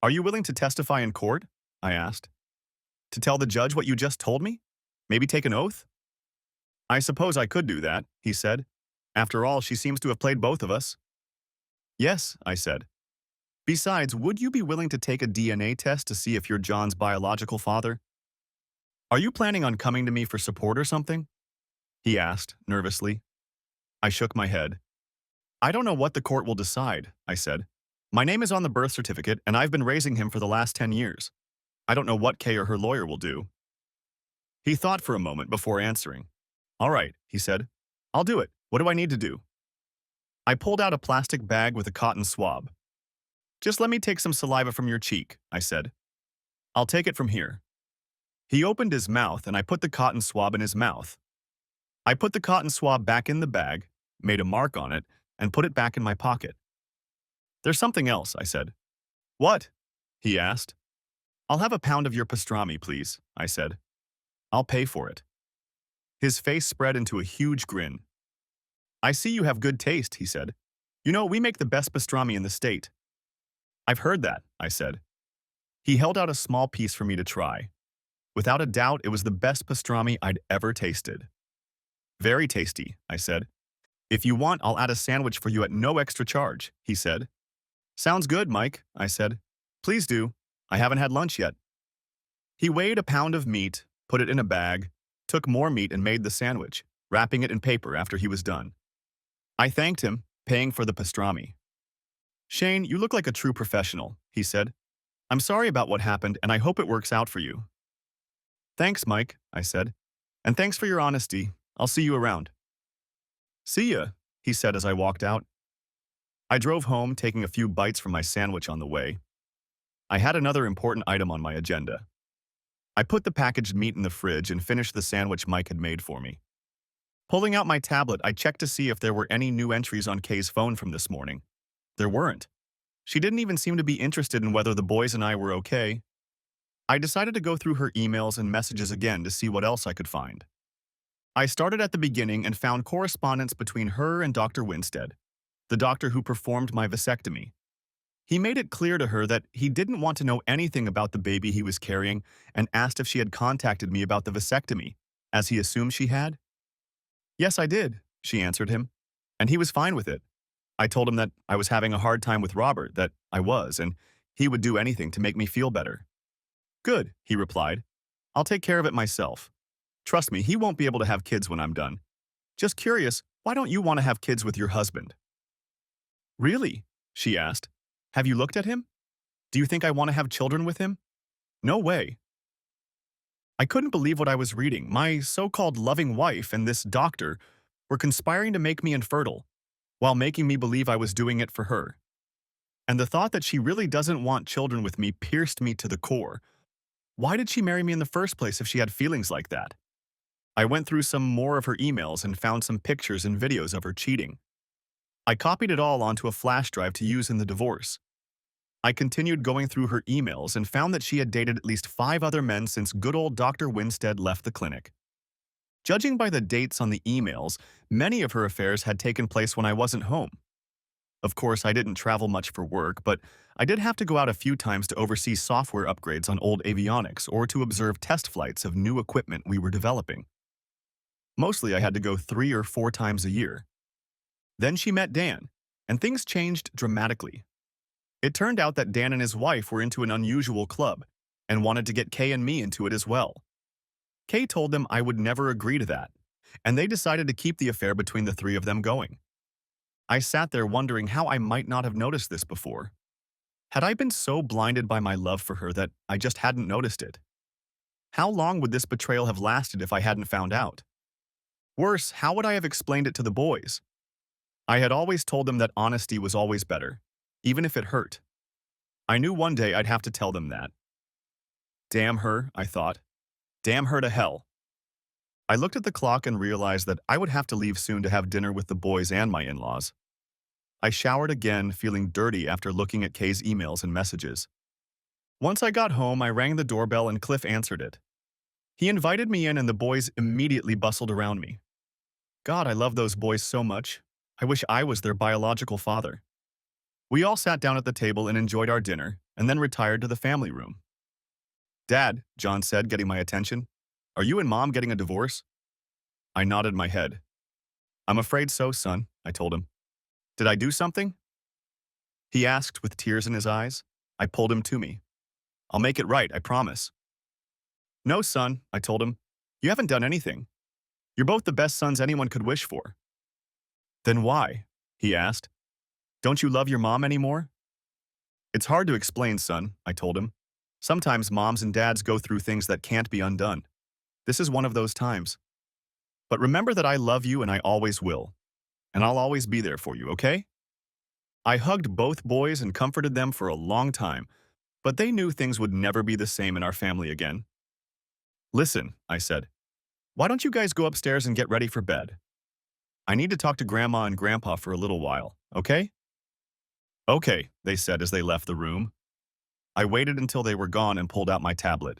"Are you willing to testify in court?" I asked. "To tell the judge what you just told me? Maybe take an oath?" "I suppose I could do that," he said. After all, she seems to have played both of us. Yes, I said. Besides, would you be willing to take a DNA test to see if you're John's biological father? Are you planning on coming to me for support or something? He asked, nervously. I shook my head. I don't know what the court will decide, I said. My name is on the birth certificate, and I've been raising him for the last 10 years. I don't know what Kay or her lawyer will do. He thought for a moment before answering. All right, he said. I'll do it. What do I need to do? I pulled out a plastic bag with a cotton swab. Just let me take some saliva from your cheek, I said. I'll take it from here. He opened his mouth, and I put the cotton swab in his mouth. I put the cotton swab back in the bag, made a mark on it, and put it back in my pocket. There's something else, I said. What? He asked. I'll have a pound of your pastrami, please, I said. I'll pay for it. His face spread into a huge grin. I see you have good taste, he said. You know, we make the best pastrami in the state. I've heard that, I said. He held out a small piece for me to try. Without a doubt, it was the best pastrami I'd ever tasted. Very tasty, I said. If you want, I'll add a sandwich for you at no extra charge, he said. Sounds good, Mike, I said. Please do. I haven't had lunch yet. He weighed a pound of meat, put it in a bag, took more meat and made the sandwich, wrapping it in paper after he was done. I thanked him, paying for the pastrami. Shane, you look like a true professional, he said. I'm sorry about what happened, and I hope it works out for you. Thanks, Mike, I said. And thanks for your honesty. I'll see you around. See ya, he said as I walked out. I drove home, taking a few bites from my sandwich on the way. I had another important item on my agenda. I put the packaged meat in the fridge and finished the sandwich Mike had made for me. Pulling out my tablet, I checked to see if there were any new entries on Kay's phone from this morning. There weren't. She didn't even seem to be interested in whether the boys and I were okay. I decided to go through her emails and messages again to see what else I could find. I started at the beginning and found correspondence between her and Dr. Winstead, the doctor who performed my vasectomy. He made it clear to her that he didn't want to know anything about the baby he was carrying and asked if she had contacted me about the vasectomy, as he assumed she had. Yes, I did, she answered him, and he was fine with it. I told him that I was having a hard time with Robert, that I was, and he would do anything to make me feel better. Good, he replied. I'll take care of it myself. Trust me, he won't be able to have kids when I'm done. Just curious, why don't you want to have kids with your husband? Really? She asked. Have you looked at him? Do you think I want to have children with him? No way. I couldn't believe what I was reading. My so-called loving wife and this doctor were conspiring to make me infertile, while making me believe I was doing it for her. And the thought that she really doesn't want children with me pierced me to the core. Why did she marry me in the first place if she had feelings like that? I went through some more of her emails and found some pictures and videos of her cheating. I copied it all onto a flash drive to use in the divorce. I continued going through her emails and found that she had dated at least 5 other men since good old Dr. Winstead left the clinic. Judging by the dates on the emails, many of her affairs had taken place when I wasn't home. Of course, I didn't travel much for work, but I did have to go out a few times to oversee software upgrades on old avionics or to observe test flights of new equipment we were developing. Mostly I had to go 3 or 4 times a year. Then she met Dan, and things changed dramatically. It turned out that Dan and his wife were into an unusual club and wanted to get Kay and me into it as well. Kay told them I would never agree to that, and they decided to keep the affair between the 3 of them going. I sat there wondering how I might not have noticed this before. Had I been so blinded by my love for her that I just hadn't noticed it? How long would this betrayal have lasted if I hadn't found out? Worse, how would I have explained it to the boys? I had always told them that honesty was always better, even if it hurt. I knew one day I'd have to tell them that. Damn her, I thought. Damn her to hell. I looked at the clock and realized that I would have to leave soon to have dinner with the boys and my in-laws. I showered again, feeling dirty after looking at Kay's emails and messages. Once I got home, I rang the doorbell and Cliff answered it. He invited me in and the boys immediately bustled around me. God, I love those boys so much. I wish I was their biological father. We all sat down at the table and enjoyed our dinner, and then retired to the family room. Dad, John said, getting my attention, are you and Mom getting a divorce? I nodded my head. I'm afraid so, son, I told him. Did I do something? He asked with tears in his eyes. I pulled him to me. I'll make it right, I promise. No, son, I told him. You haven't done anything. You're both the best sons anyone could wish for. Then why? He asked. Don't you love your mom anymore? It's hard to explain, son, I told him. Sometimes moms and dads go through things that can't be undone. This is one of those times. But remember that I love you and I always will. And I'll always be there for you, okay? I hugged both boys and comforted them for a long time, but they knew things would never be the same in our family again. Listen, I said, why don't you guys go upstairs and get ready for bed? I need to talk to Grandma and Grandpa for a little while, okay? Okay, they said as they left the room. I waited until they were gone and pulled out my tablet.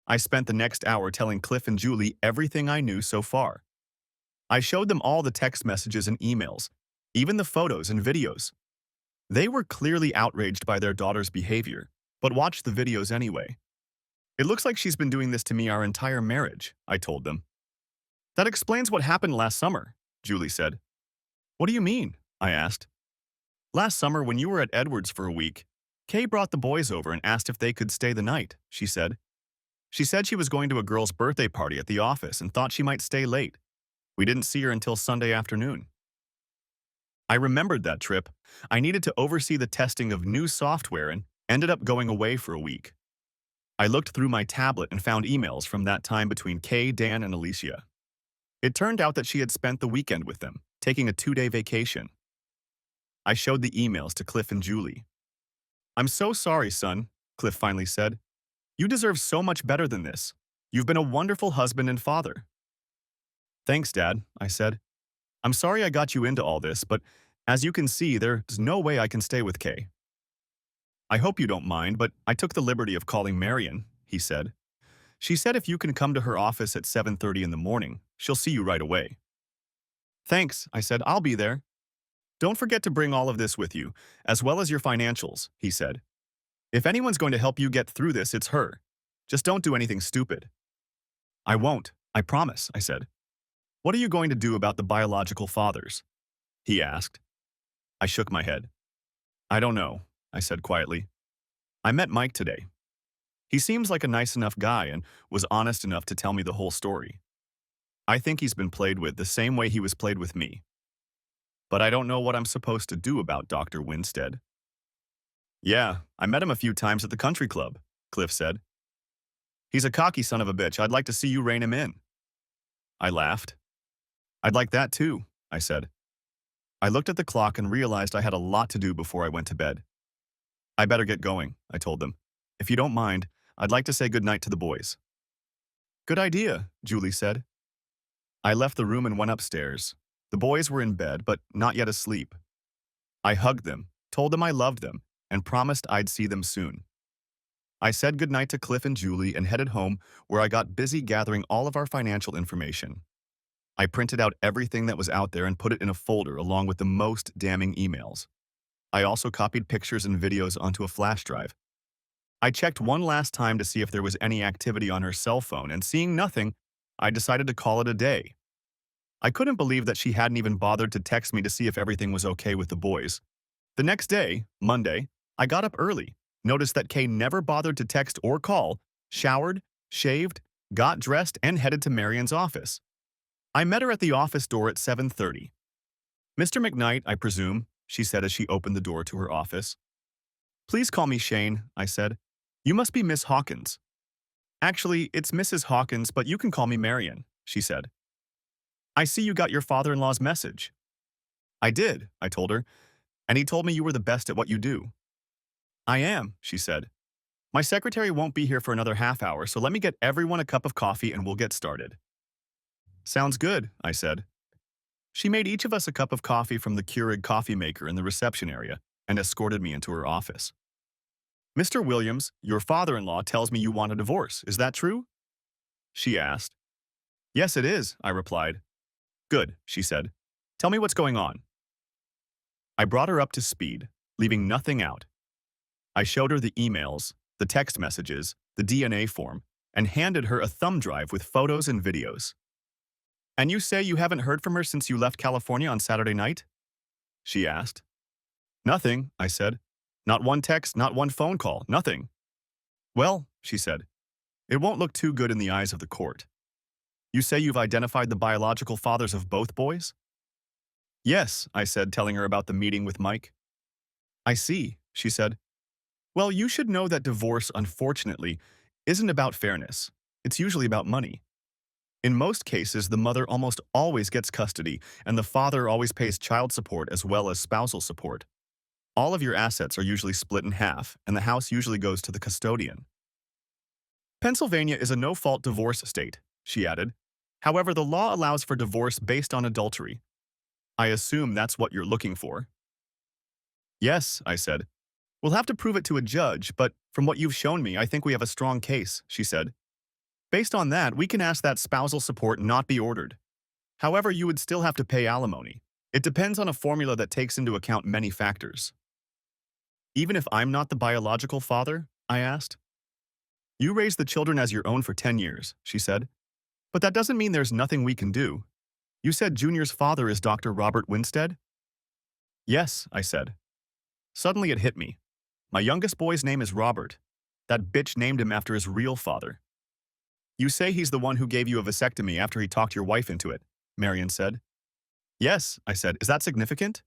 I spent the next hour telling Cliff and Julie everything I knew so far. I showed them all the text messages and emails, even the photos and videos. They were clearly outraged by their daughter's behavior, but watched the videos anyway. It looks like she's been doing this to me our entire marriage, I told them. That explains what happened last summer, Julie said. What do you mean? I asked. Last summer, when you were at Edwards for a week, Kay brought the boys over and asked if they could stay the night, she said. She said she was going to a girl's birthday party at the office and thought she might stay late. We didn't see her until Sunday afternoon. I remembered that trip. I needed to oversee the testing of new software and ended up going away for a week. I looked through my tablet and found emails from that time between Kay, Dan, and Alicia. It turned out that she had spent the weekend with them, taking a 2-day vacation. I showed the emails to Cliff and Julie. I'm so sorry, son, Cliff finally said. You deserve so much better than this. You've been a wonderful husband and father. Thanks, Dad, I said. I'm sorry I got you into all this, but as you can see, there's no way I can stay with Kay. I hope you don't mind, but I took the liberty of calling Marion, he said. She said if you can come to her office at 7:30 in the morning, she'll see you right away. Thanks, I said. I'll be there. Don't forget to bring all of this with you, as well as your financials, he said. If anyone's going to help you get through this, it's her. Just don't do anything stupid. I won't, I promise, I said. What are you going to do about the biological fathers? He asked. I shook my head. I don't know, I said quietly. I met Mike today. He seems like a nice enough guy and was honest enough to tell me the whole story. I think he's been played with the same way he was played with me. But I don't know what I'm supposed to do about Dr. Winstead. Yeah, I met him a few times at the country club, Cliff said. He's a cocky son of a bitch. I'd like to see you rein him in. I laughed. I'd like that too, I said. I looked at the clock and realized I had a lot to do before I went to bed. I better get going, I told them. If you don't mind, I'd like to say goodnight to the boys. Good idea, Julie said. I left the room and went upstairs. The boys were in bed, but not yet asleep. I hugged them, told them I loved them, and promised I'd see them soon. I said goodnight to Cliff and Julie and headed home, where I got busy gathering all of our financial information. I printed out everything that was out there and put it in a folder along with the most damning emails. I also copied pictures and videos onto a flash drive. I checked one last time to see if there was any activity on her cell phone, and seeing nothing, I decided to call it a day. I couldn't believe that she hadn't even bothered to text me to see if everything was okay with the boys. The next day, Monday, I got up early, noticed that Kay never bothered to text or call, showered, shaved, got dressed, and headed to Marion's office. I met her at the office door at 7:30. Mr. McKnight, I presume, she said as she opened the door to her office. Please call me Shane, I said. You must be Miss Hawkins. Actually, it's Mrs. Hawkins, but you can call me Marion, she said. I see you got your father-in-law's message. I did, I told her, and he told me you were the best at what you do. I am, she said. My secretary won't be here for another half hour, so let me get everyone a cup of coffee and we'll get started. Sounds good, I said. She made each of us a cup of coffee from the Keurig coffee maker in the reception area and escorted me into her office. Mr. Williams, your father-in-law tells me you want a divorce. Is that true? She asked. Yes, it is, I replied. Good, she said. Tell me what's going on. I brought her up to speed, leaving nothing out. I showed her the emails, the text messages, the DNA form, and handed her a thumb drive with photos and videos. And you say you haven't heard from her since you left California on Saturday night? She asked. Nothing, I said. Not one text, not one phone call, nothing. Well, she said, it won't look too good in the eyes of the court. You say you've identified the biological fathers of both boys? Yes, I said, telling her about the meeting with Mike. I see, she said. Well, you should know that divorce, unfortunately, isn't about fairness. It's usually about money. In most cases, the mother almost always gets custody, and the father always pays child support as well as spousal support. All of your assets are usually split in half, and the house usually goes to the custodian. Pennsylvania is a no-fault divorce state, she added. However, the law allows for divorce based on adultery. I assume that's what you're looking for. Yes, I said. We'll have to prove it to a judge, but from what you've shown me, I think we have a strong case, she said. Based on that, we can ask that spousal support not be ordered. However, you would still have to pay alimony. It depends on a formula that takes into account many factors. Even if I'm not the biological father? I asked. You raised the children as your own for 10 years, she said. But that doesn't mean there's nothing we can do. You said Junior's father is Dr. Robert Winstead? Yes, I said. Suddenly it hit me. My youngest boy's name is Robert. That bitch named him after his real father. You say he's the one who gave you a vasectomy after he talked your wife into it, Marion said. Yes, I said. Is that significant?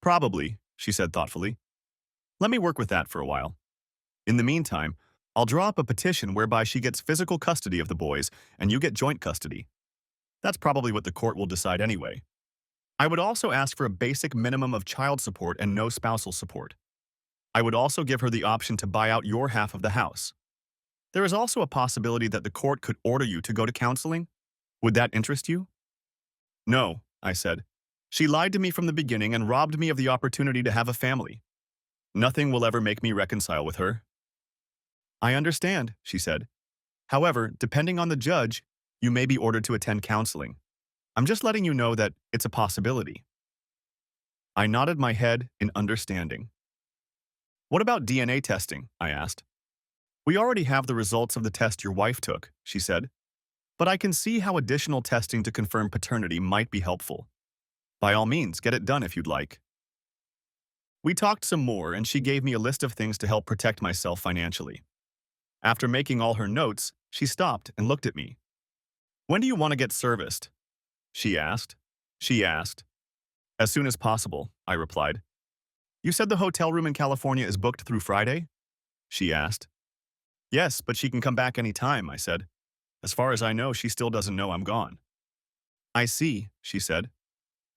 Probably, she said thoughtfully. Let me work with that for a while. In the meantime, I'll draw up a petition whereby she gets physical custody of the boys and you get joint custody. That's probably what the court will decide anyway. I would also ask for a basic minimum of child support and no spousal support. I would also give her the option to buy out your half of the house. There is also a possibility that the court could order you to go to counseling. Would that interest you? No, I said. She lied to me from the beginning and robbed me of the opportunity to have a family. Nothing will ever make me reconcile with her. I understand, she said. However, depending on the judge, you may be ordered to attend counseling. I'm just letting you know that it's a possibility. I nodded my head in understanding. What about DNA testing? I asked. We already have the results of the test your wife took, she said. But I can see how additional testing to confirm paternity might be helpful. By all means, get it done if you'd like. We talked some more, and she gave me a list of things to help protect myself financially. After making all her notes, she stopped and looked at me. When do you want to get serviced? She asked. As soon as possible, I replied. You said the hotel room in California is booked through Friday? She asked. Yes, but she can come back any time, I said. As far as I know, she still doesn't know I'm gone. I see, she said.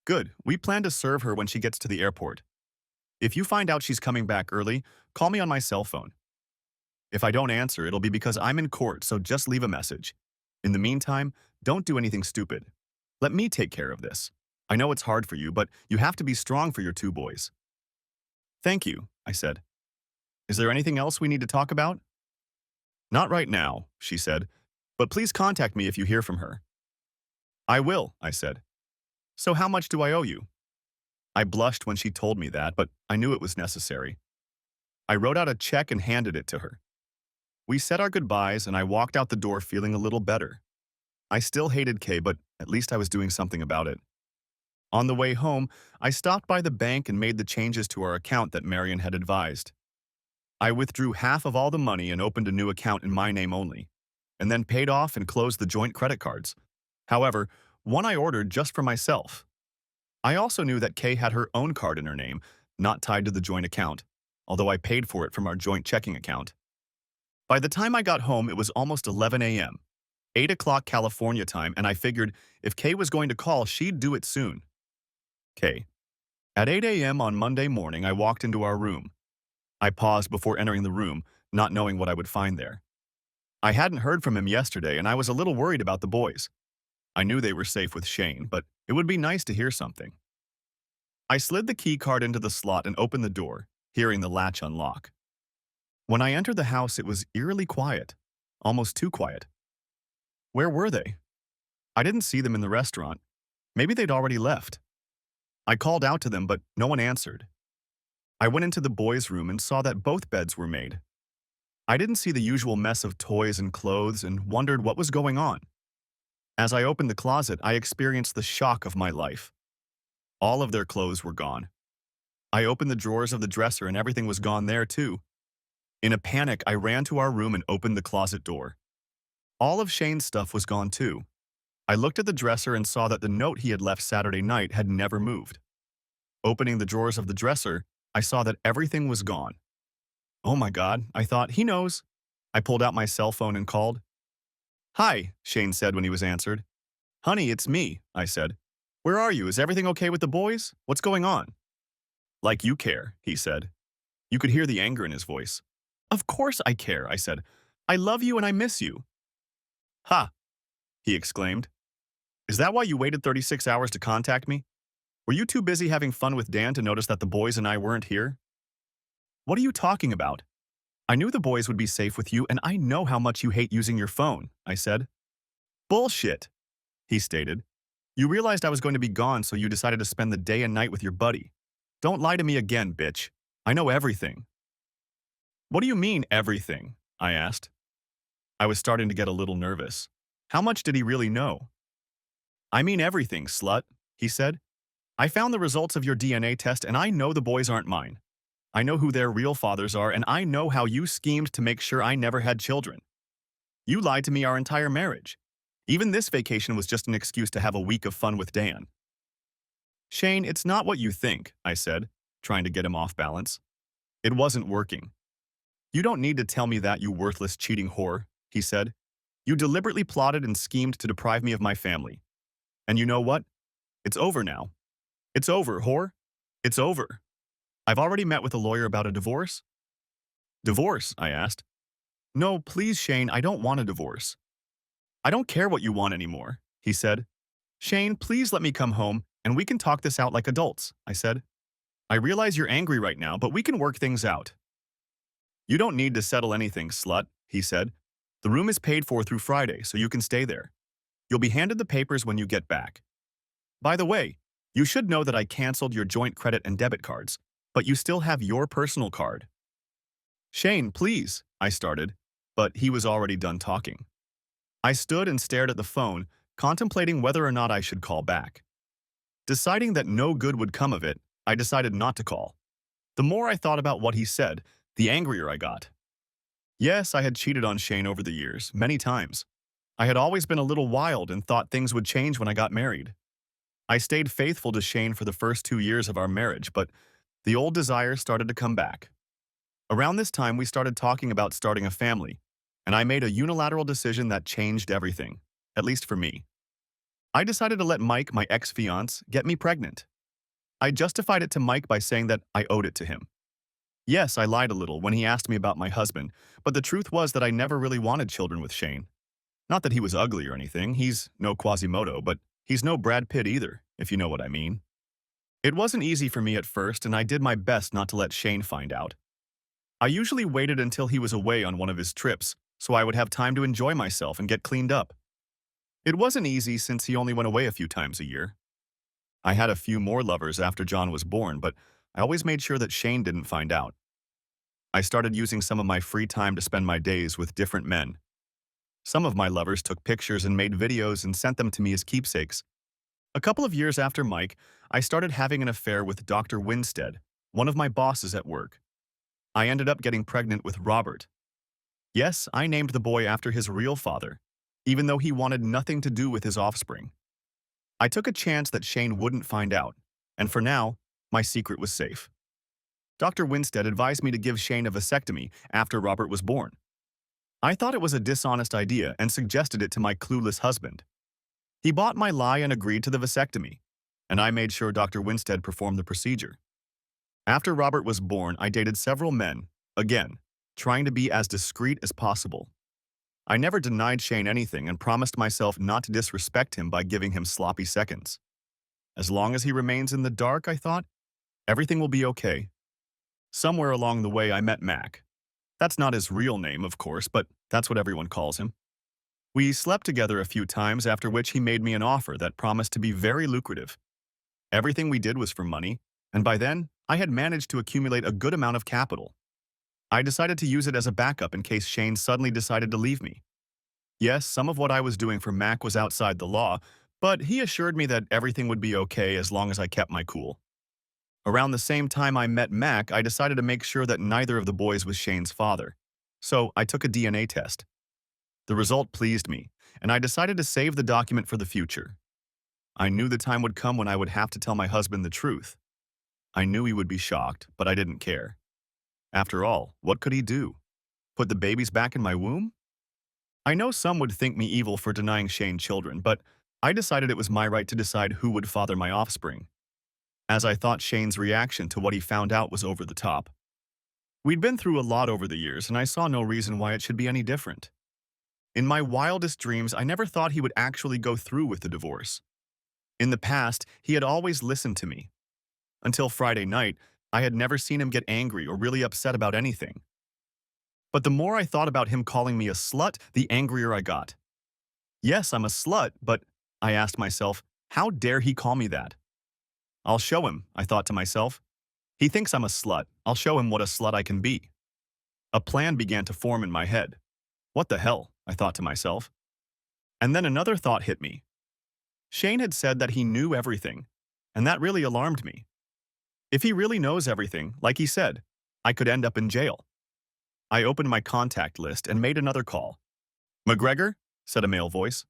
Good, we plan to serve her when she gets to the airport. If you find out she's coming back early, call me on my cell phone. If I don't answer, it'll be because I'm in court, so just leave a message. In the meantime, don't do anything stupid. Let me take care of this. I know it's hard for you, but you have to be strong for your two boys. Thank you, I said. Is there anything else we need to talk about? Not right now, she said, but please contact me if you hear from her. I will, I said. So how much do I owe you? I blushed when she told me that, but I knew it was necessary. I wrote out a check and handed it to her. We said our goodbyes, and I walked out the door feeling a little better. I still hated Kay, but at least I was doing something about it. On the way home, I stopped by the bank and made the changes to our account that Marion had advised. I withdrew half of all the money and opened a new account in my name only, and then paid off and closed the joint credit cards. However, one I ordered just for myself. I also knew that Kay had her own card in her name, not tied to the joint account, although I paid for it from our joint checking account. By the time I got home, it was almost 11 a.m., 8 o'clock California time, and I figured if Kay was going to call, she'd do it soon. Kay. At 8 a.m. on Monday morning, I walked into our room. I paused before entering the room, not knowing what I would find there. I hadn't heard from him yesterday, and I was a little worried about the boys. I knew they were safe with Shane, but it would be nice to hear something. I slid the key card into the slot and opened the door, hearing the latch unlock. When I entered the house, it was eerily quiet, almost too quiet. Where were they? I didn't see them in the restaurant. Maybe they'd already left. I called out to them, but no one answered. I went into the boys' room and saw that both beds were made. I didn't see the usual mess of toys and clothes and wondered what was going on. As I opened the closet, I experienced the shock of my life. All of their clothes were gone. I opened the drawers of the dresser and everything was gone there too. In a panic, I ran to our room and opened the closet door. All of Shane's stuff was gone too. I looked at the dresser and saw that the note he had left Saturday night had never moved. Opening the drawers of the dresser, I saw that everything was gone. Oh my God, I thought, he knows. I pulled out my cell phone and called. Hi, Shane said when he was answered. Honey, it's me, I said. Where are you? Is everything okay with the boys? What's going on? Like you care, he said. You could hear the anger in his voice. Of course I care, I said. I love you and I miss you. Ha, he exclaimed. Is that why you waited 36 hours to contact me? Were you too busy having fun with Dan to notice that the boys and I weren't here? What are you talking about? I knew the boys would be safe with you and I know how much you hate using your phone, I said. Bullshit, he stated. You realized I was going to be gone, so you decided to spend the day and night with your buddy. Don't lie to me again, bitch. I know everything. What do you mean, everything? I asked. I was starting to get a little nervous. How much did he really know? I mean everything, slut, he said. I found the results of your DNA test and I know the boys aren't mine. I know who their real fathers are and I know how you schemed to make sure I never had children. You lied to me our entire marriage. Even this vacation was just an excuse to have a week of fun with Dan. Shane, it's not what you think, I said, trying to get him off balance. It wasn't working. You don't need to tell me that, you worthless cheating whore, he said. You deliberately plotted and schemed to deprive me of my family. And you know what? It's over now. It's over, whore. It's over. I've already met with a lawyer about a divorce. Divorce, I asked. No, please, Shane, I don't want a divorce. I don't care what you want anymore, he said. Shane, please let me come home and we can talk this out like adults, I said. I realize you're angry right now, but we can work things out. You don't need to settle anything, slut, he said. The room is paid for through Friday, so you can stay there. You'll be handed the papers when you get back. By the way, you should know that I canceled your joint credit and debit cards, but you still have your personal card. Shane, please, I started, but he was already done talking. I stood and stared at the phone, contemplating whether or not I should call back. Deciding that no good would come of it, I decided not to call. The more I thought about what he said, the angrier I got. Yes, I had cheated on Shane over the years, many times. I had always been a little wild and thought things would change when I got married. I stayed faithful to Shane for the first 2 years of our marriage, but the old desire started to come back. Around this time, we started talking about starting a family, and I made a unilateral decision that changed everything, at least for me. I decided to let Mike, my ex-fiance, get me pregnant. I justified it to Mike by saying that I owed it to him. Yes, I lied a little when he asked me about my husband, but the truth was that I never really wanted children with Shane. Not that he was ugly or anything, he's no Quasimodo, but he's no Brad Pitt either, if you know what I mean. It wasn't easy for me at first, and I did my best not to let Shane find out. I usually waited until he was away on one of his trips, so I would have time to enjoy myself and get cleaned up. It wasn't easy since he only went away a few times a year. I had a few more lovers after John was born, but I always made sure that Shane didn't find out. I started using some of my free time to spend my days with different men. Some of my lovers took pictures and made videos and sent them to me as keepsakes. A couple of years after Mike, I started having an affair with Dr. Winstead, one of my bosses at work. I ended up getting pregnant with Robert. Yes, I named the boy after his real father, even though he wanted nothing to do with his offspring. I took a chance that Shane wouldn't find out, and for now, my secret was safe. Dr. Winstead advised me to give Shane a vasectomy after Robert was born. I thought it was a dishonest idea and suggested it to my clueless husband. He bought my lie and agreed to the vasectomy, and I made sure Dr. Winstead performed the procedure. After Robert was born, I dated several men, again, trying to be as discreet as possible. I never denied Shane anything and promised myself not to disrespect him by giving him sloppy seconds. As long as he remains in the dark, I thought, everything will be okay. Somewhere along the way, I met Mac. That's not his real name, of course, but that's what everyone calls him. We slept together a few times, after which he made me an offer that promised to be very lucrative. Everything we did was for money, and by then, I had managed to accumulate a good amount of capital. I decided to use it as a backup in case Shane suddenly decided to leave me. Yes, some of what I was doing for Mac was outside the law, but he assured me that everything would be okay as long as I kept my cool. Around the same time I met Mac, I decided to make sure that neither of the boys was Shane's father. So I took a DNA test. The result pleased me, and I decided to save the document for the future. I knew the time would come when I would have to tell my husband the truth. I knew he would be shocked, but I didn't care. After all, what could he do? Put the babies back in my womb? I know some would think me evil for denying Shane children, but I decided it was my right to decide who would father my offspring, as I thought Shane's reaction to what he found out was over the top. We'd been through a lot over the years, and I saw no reason why it should be any different. In my wildest dreams, I never thought he would actually go through with the divorce. In the past, he had always listened to me. Until Friday night, I had never seen him get angry or really upset about anything. But the more I thought about him calling me a slut, the angrier I got. Yes, I'm a slut, but I asked myself, how dare he call me that? I'll show him, I thought to myself. He thinks I'm a slut. I'll show him what a slut I can be. A plan began to form in my head. What the hell, I thought to myself. And then another thought hit me. Shane had said that he knew everything, and that really alarmed me. If he really knows everything, like he said, I could end up in jail. I opened my contact list and made another call. McGregor? Said a male voice.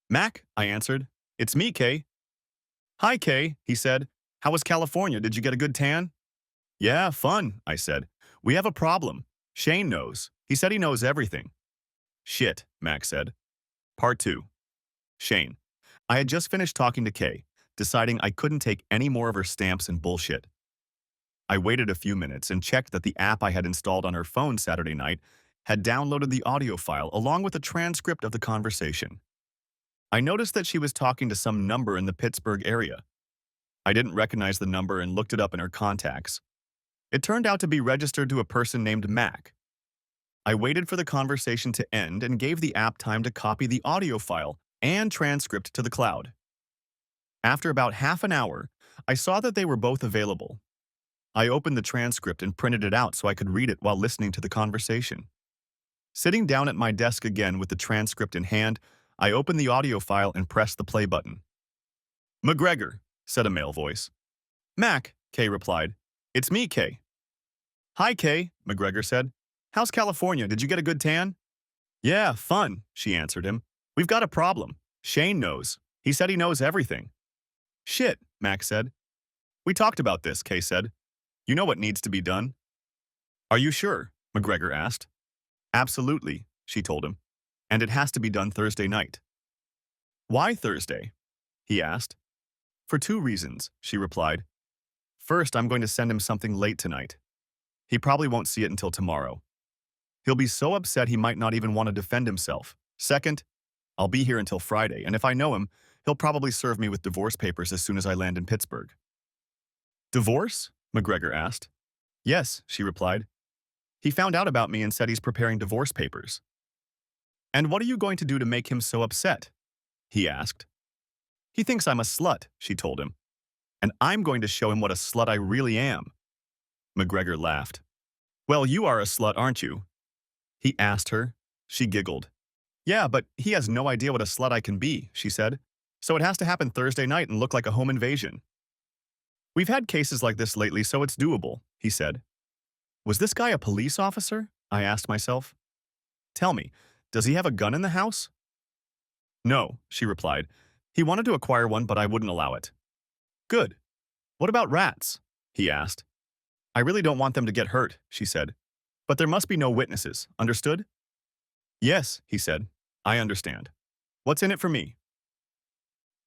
Mac? I answered. It's me, Kay. Hi, Kay, he said. How was California? Did you get a good tan? Yeah, fun, I said. We have a problem. Shane knows. He said he knows everything. Shit, Mac said. Part 2. Shane. I had just finished talking to Kay, deciding I couldn't take any more of her stamps and bullshit. I waited a few minutes and checked that the app I had installed on her phone Saturday night had downloaded the audio file along with a transcript of the conversation. I noticed that she was talking to some number in the Pittsburgh area. I didn't recognize the number and looked it up in her contacts. It turned out to be registered to a person named Mac. I waited for the conversation to end and gave the app time to copy the audio file and transcript to the cloud. After about half an hour, I saw that they were both available. I opened the transcript and printed it out so I could read it while listening to the conversation. Sitting down at my desk again with the transcript in hand, I opened the audio file and pressed the play button. McGregor, said a male voice. Mac, Kay replied. It's me, Kay. Hi, Kay, McGregor said. How's California? Did you get a good tan? Yeah, fun, she answered him. We've got a problem. Shane knows. He said he knows everything. Shit, Mac said. We talked about this, Kay said. You know what needs to be done. Are you sure? McGregor asked. Absolutely, she told him. And it has to be done Thursday night. Why Thursday? He asked. For 2 reasons, she replied. First, I'm going to send him something late tonight. He probably won't see it until tomorrow. He'll be so upset he might not even want to defend himself. Second, I'll be here until Friday, and if I know him, he'll probably serve me with divorce papers as soon as I land in Pittsburgh. Divorce? McGregor asked. Yes, she replied. He found out about me and said he's preparing divorce papers. And what are you going to do to make him so upset? He asked. He thinks I'm a slut, she told him. And I'm going to show him what a slut I really am. McGregor laughed. Well, you are a slut, aren't you? He asked her. She giggled. Yeah, but he has no idea what a slut I can be, she said. So it has to happen Thursday night and look like a home invasion. We've had cases like this lately, so it's doable, he said. Was this guy a police officer? I asked myself. Tell me, does he have a gun in the house? No, she replied. He wanted to acquire one, but I wouldn't allow it. Good. What about rats? He asked. I really don't want them to get hurt, she said. But there must be no witnesses, understood? Yes, he said. I understand. What's in it for me?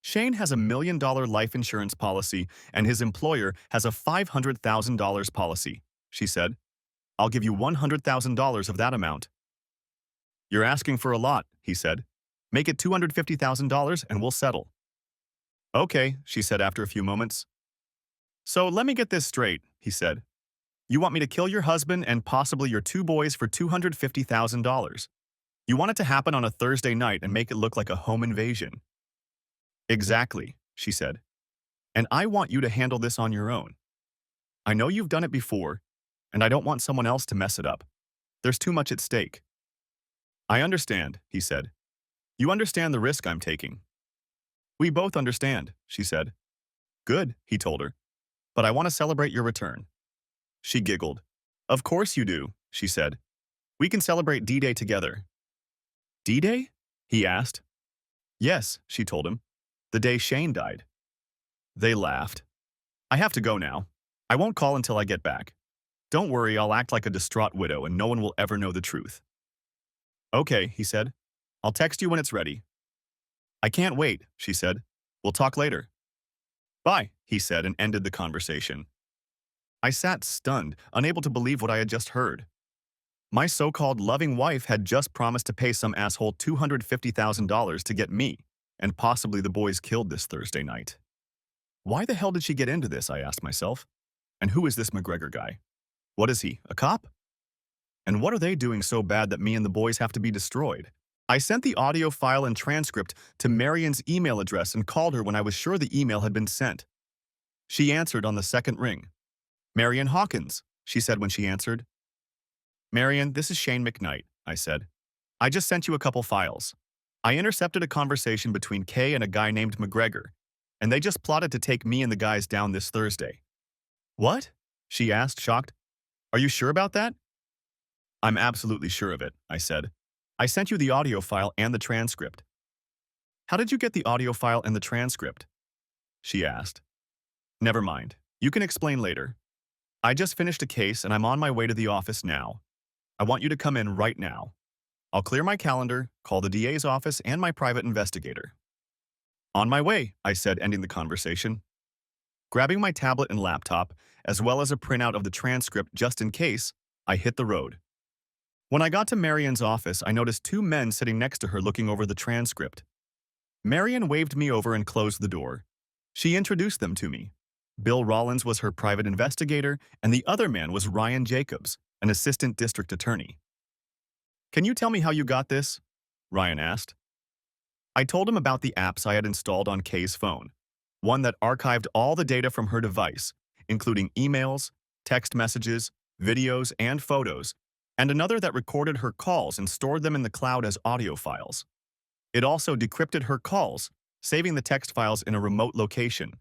Shane has a $1 million life insurance policy, and his employer has a $500,000 policy, she said. I'll give you $100,000 of that amount. You're asking for a lot, he said. Make it $250,000 and we'll settle. Okay, she said after a few moments. So let me get this straight, he said. You want me to kill your husband and possibly your 2 boys for $250,000. You want it to happen on a Thursday night and make it look like a home invasion. Exactly, she said. And I want you to handle this on your own. I know you've done it before, and I don't want someone else to mess it up. There's too much at stake. I understand, he said. You understand the risk I'm taking. We both understand, she said. Good, he told her. But I want to celebrate your return. She giggled. Of course you do, she said. We can celebrate D-Day together. D-Day? He asked. Yes, she told him. The day Shane died. They laughed. I have to go now. I won't call until I get back. Don't worry, I'll act like a distraught widow and no one will ever know the truth. Okay, he said. I'll text you when it's ready. I can't wait, she said. We'll talk later. Bye, he said and ended the conversation. I sat stunned, unable to believe what I had just heard. My so-called loving wife had just promised to pay some asshole $250,000 to get me, and possibly the boys killed this Thursday night. Why the hell did she get into this, I asked myself. And who is this McGregor guy? What is he, a cop? And what are they doing so bad that me and the boys have to be destroyed? I sent the audio file and transcript to Marion's email address and called her when I was sure the email had been sent. She answered on the second ring. Marion Hawkins, she said when she answered. Marion, this is Shane McKnight, I said. I just sent you a couple files. I intercepted a conversation between Kay and a guy named McGregor, and they just plotted to take me and the guys down this Thursday. What? She asked, shocked. Are you sure about that? I'm absolutely sure of it, I said. I sent you the audio file and the transcript. How did you get the audio file and the transcript? She asked. Never mind. You can explain later. I just finished a case and I'm on my way to the office now. I want you to come in right now. I'll clear my calendar, call the DA's office and my private investigator. On my way, I said, ending the conversation. Grabbing my tablet and laptop, as well as a printout of the transcript just in case, I hit the road. When I got to Marion's office, I noticed two men sitting next to her looking over the transcript. Marion waved me over and closed the door. She introduced them to me. Bill Rollins was her private investigator, and the other man was Ryan Jacobs, an assistant district attorney. Can you tell me how you got this? Ryan asked. I told him about the apps I had installed on Kay's phone, one that archived all the data from her device, including emails, text messages, videos, and photos, and another that recorded her calls and stored them in the cloud as audio files. It also decrypted her calls, saving the text files in a remote location.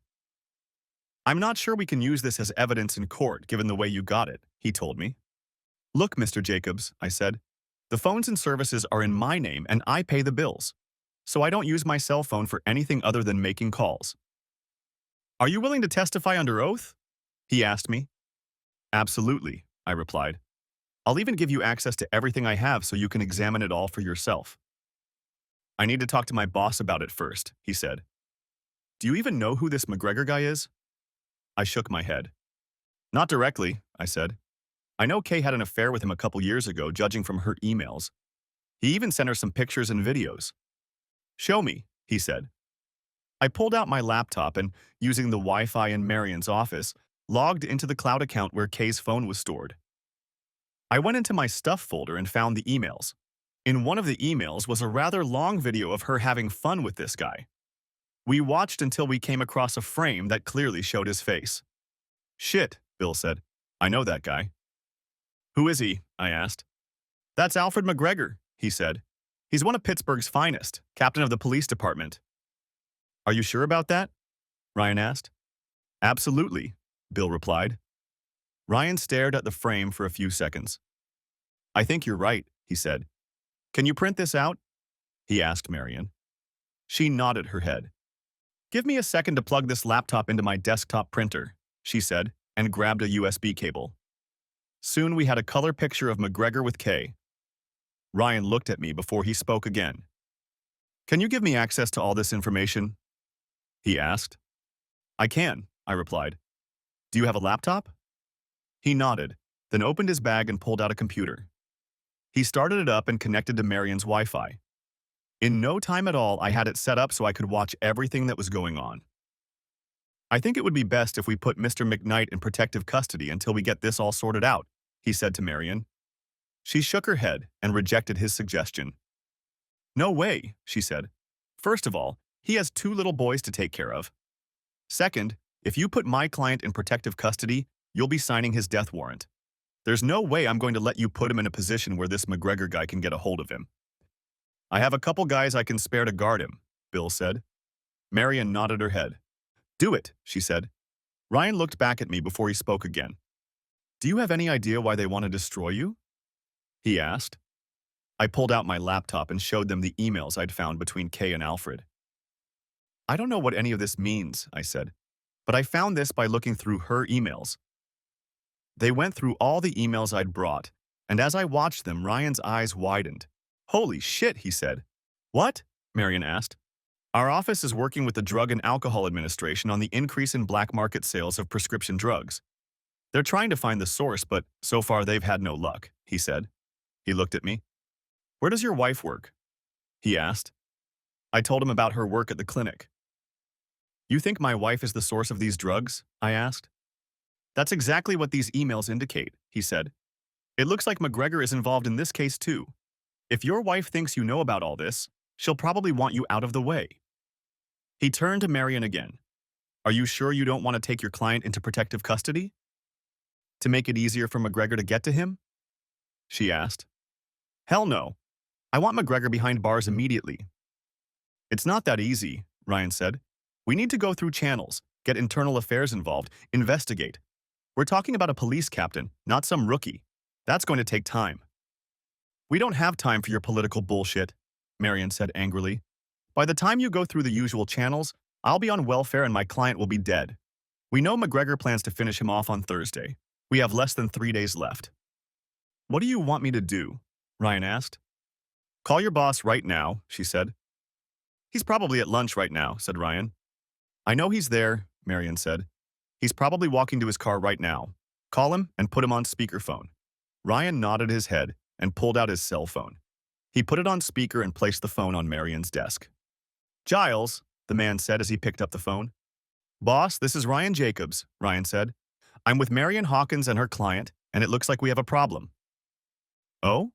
I'm not sure we can use this as evidence in court given the way you got it, he told me. Look, Mr. Jacobs, I said. The phones and services are in my name and I pay the bills, so I don't use my cell phone for anything other than making calls. Are you willing to testify under oath? He asked me. Absolutely, I replied. I'll even give you access to everything I have so you can examine it all for yourself. I need to talk to my boss about it first, he said. Do you even know who this McGregor guy is? I shook my head. Not directly, I said. I know Kay had an affair with him a couple years ago, judging from her emails. He even sent her some pictures and videos. Show me, he said. I pulled out my laptop and, using the Wi-Fi in Marion's office, logged into the cloud account where Kay's phone was stored. I went into my stuff folder and found the emails. In one of the emails was a rather long video of her having fun with this guy. We watched until we came across a frame that clearly showed his face. Shit, Bill said. I know that guy. Who is he? I asked. That's Alfred McGregor, he said. He's one of Pittsburgh's finest, captain of the police department. Are you sure about that? Ryan asked. Absolutely, Bill replied. Ryan stared at the frame for a few seconds. I think you're right, he said. Can you print this out? He asked Marion. She nodded her head. Give me a second to plug this laptop into my desktop printer, she said, and grabbed a USB cable. Soon we had a color picture of McGregor with Kay. Ryan looked at me before he spoke again. Can you give me access to all this information? He asked. I can, I replied. Do you have a laptop? He nodded, then opened his bag and pulled out a computer. He started it up and connected to Marion's Wi-Fi. In no time at all, I had it set up so I could watch everything that was going on. I think it would be best if we put Mr. McKnight in protective custody until we get this all sorted out, he said to Marion. She shook her head and rejected his suggestion. No way, she said. First of all, he has 2 little boys to take care of. Second, if you put my client in protective custody, you'll be signing his death warrant. There's no way I'm going to let you put him in a position where this McGregor guy can get a hold of him. I have a couple guys I can spare to guard him, Bill said. Marion nodded her head. Do it, she said. Ryan looked back at me before he spoke again. Do you have any idea why they want to destroy you? He asked. I pulled out my laptop and showed them the emails I'd found between Kay and Alfred. I don't know what any of this means, I said, but I found this by looking through her emails. They went through all the emails I'd brought, and as I watched them, Ryan's eyes widened. Holy shit, he said. What? Marion asked. Our office is working with the Drug and Alcohol Administration on the increase in black market sales of prescription drugs. They're trying to find the source, but so far they've had no luck, he said. He looked at me. Where does your wife work? He asked. I told him about her work at the clinic. You think my wife is the source of these drugs? I asked. That's exactly what these emails indicate, he said. It looks like McGregor is involved in this case too. If your wife thinks you know about all this, she'll probably want you out of the way. He turned to Marion again. Are you sure you don't want to take your client into protective custody? To make it easier for McGregor to get to him? She asked. Hell no. I want McGregor behind bars immediately. It's not that easy, Ryan said. We need to go through channels, get internal affairs involved, investigate. We're talking about a police captain, not some rookie. That's going to take time. We don't have time for your political bullshit, Marion said angrily. By the time you go through the usual channels, I'll be on welfare and my client will be dead. We know McGregor plans to finish him off on Thursday. We have less than 3 days left. What do you want me to do? Ryan asked. Call your boss right now, she said. He's probably at lunch right now, said Ryan. I know he's there, Marion said. He's probably walking to his car right now. Call him and put him on speakerphone. Ryan nodded his head and pulled out his cell phone. He put it on speaker and placed the phone on Marion's desk. Giles, the man said as he picked up the phone. Boss, this is Ryan Jacobs, Ryan said. I'm with Marion Hawkins and her client, and it looks like we have a problem. Oh?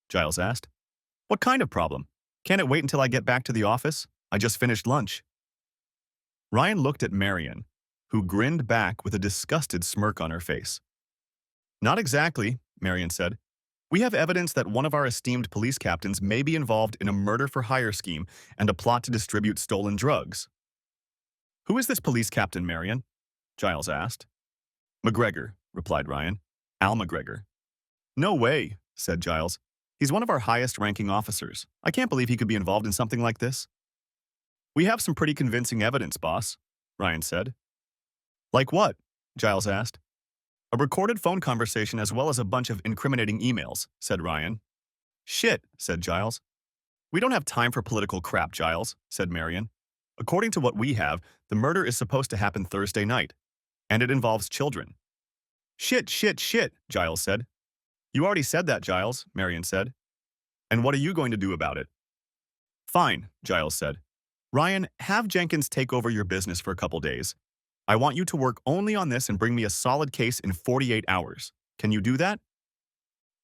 Giles asked. What kind of problem? Can't it wait until I get back to the office? I just finished lunch. Ryan looked at Marion, who grinned back with a disgusted smirk on her face. Not exactly, Marion said. We have evidence that one of our esteemed police captains may be involved in a murder-for-hire scheme and a plot to distribute stolen drugs. Who is this police captain, Marion? Giles asked. McGregor, replied Ryan. Al McGregor. No way, said Giles. He's one of our highest-ranking officers. I can't believe he could be involved in something like this. We have some pretty convincing evidence, boss, Ryan said. Like what? Giles asked. A recorded phone conversation as well as a bunch of incriminating emails, said Ryan. Shit, said Giles. We don't have time for political crap, Giles, said Marion. According to what we have, the murder is supposed to happen Thursday night, and it involves children. Shit, Giles said. You already said that, Giles, Marion said. And what are you going to do about it? Fine, Giles said. Ryan, have Jenkins take over your business for a couple days. I want you to work only on this and bring me a solid case in 48 hours. Can you do that?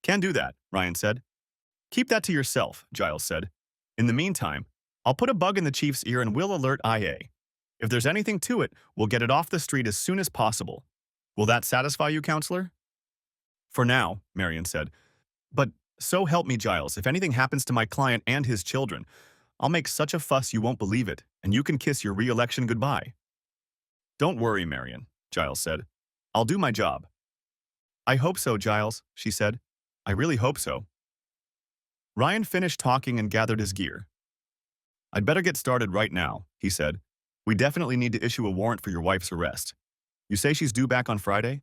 Can do that, Ryan said. Keep that to yourself, Giles said. In the meantime, I'll put a bug in the chief's ear and we'll alert IA. If there's anything to it, we'll get it off the street as soon as possible. Will that satisfy you, counselor? For now, Marion said. But so help me, Giles, if anything happens to my client and his children, I'll make such a fuss you won't believe it, and you can kiss your re-election goodbye. Don't worry, Marion, Giles said. I'll do my job. I hope so, Giles, she said. I really hope so. Ryan finished talking and gathered his gear. I'd better get started right now, he said. We definitely need to issue a warrant for your wife's arrest. You say she's due back on Friday?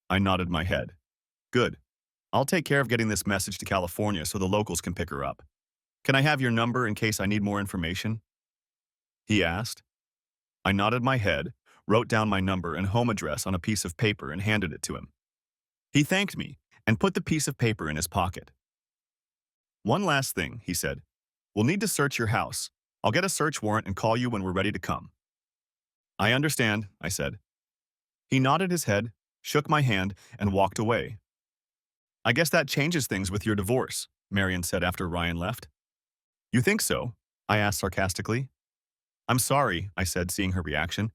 I nodded my head. Good. I'll take care of getting this message to California so the locals can pick her up. Can I have your number in case I need more information? He asked. I nodded my head, wrote down my number and home address on a piece of paper and handed it to him. He thanked me and put the piece of paper in his pocket. One last thing, he said. We'll need to search your house. I'll get a search warrant and call you when we're ready to come. I understand, I said. He nodded his head, shook my hand, and walked away. I guess that changes things with your divorce, Marion said after Ryan left. You think so? I asked sarcastically. I'm sorry, I said, seeing her reaction.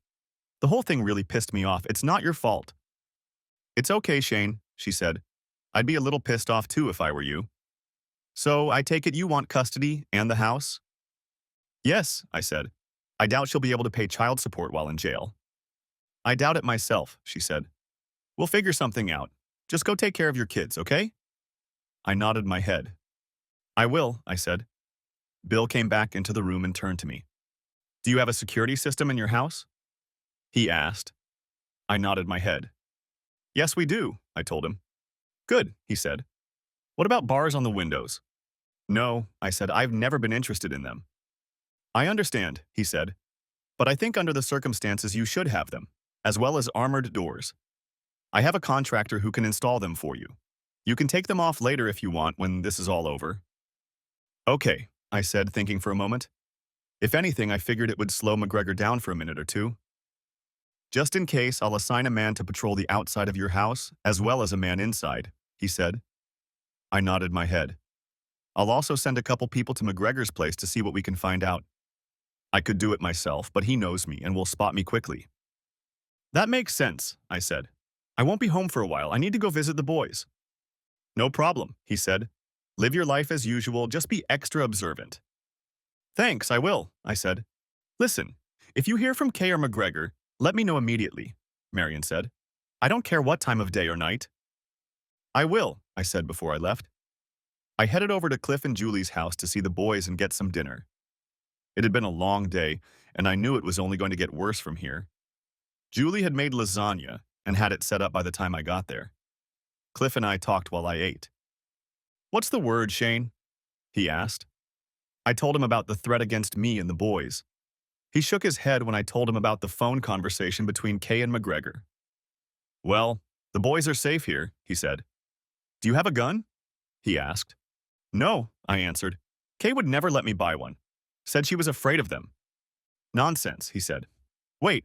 The whole thing really pissed me off. It's not your fault. It's okay, Shane, she said. I'd be a little pissed off too if I were you. So I take it you want custody and the house? Yes, I said. I doubt she'll be able to pay child support while in jail. I doubt it myself, she said. We'll figure something out. Just go take care of your kids, okay? I nodded my head. I will, I said. Bill came back into the room and turned to me. Do you have a security system in your house? He asked. I nodded my head. Yes, we do, I told him. Good, he said. What about bars on the windows? No, I said, I've never been interested in them. I understand, he said, but I think under the circumstances you should have them, as well as armored doors. I have a contractor who can install them for you. You can take them off later if you want when this is all over. Okay, I said, thinking for a moment. If anything, I figured it would slow McGregor down for a minute or two. Just in case, I'll assign a man to patrol the outside of your house, as well as a man inside, he said. I nodded my head. I'll also send a couple people to McGregor's place to see what we can find out. I could do it myself, but he knows me and will spot me quickly. That makes sense, I said. I won't be home for a while. I need to go visit the boys. No problem, he said. Live your life as usual, just be extra observant. Thanks, I will, I said. Listen, if you hear from Kay or McGregor, let me know immediately, Marion said. I don't care what time of day or night. I will, I said before I left. I headed over to Cliff and Julie's house to see the boys and get some dinner. It had been a long day, and I knew it was only going to get worse from here. Julie had made lasagna and had it set up by the time I got there. Cliff and I talked while I ate. What's the word, Shane? He asked. I told him about the threat against me and the boys. He shook his head when I told him about the phone conversation between Kay and McGregor. Well, the boys are safe here, he said. Do you have a gun? He asked. No, I answered. Kay would never let me buy one. Said she was afraid of them. Nonsense, he said. Wait.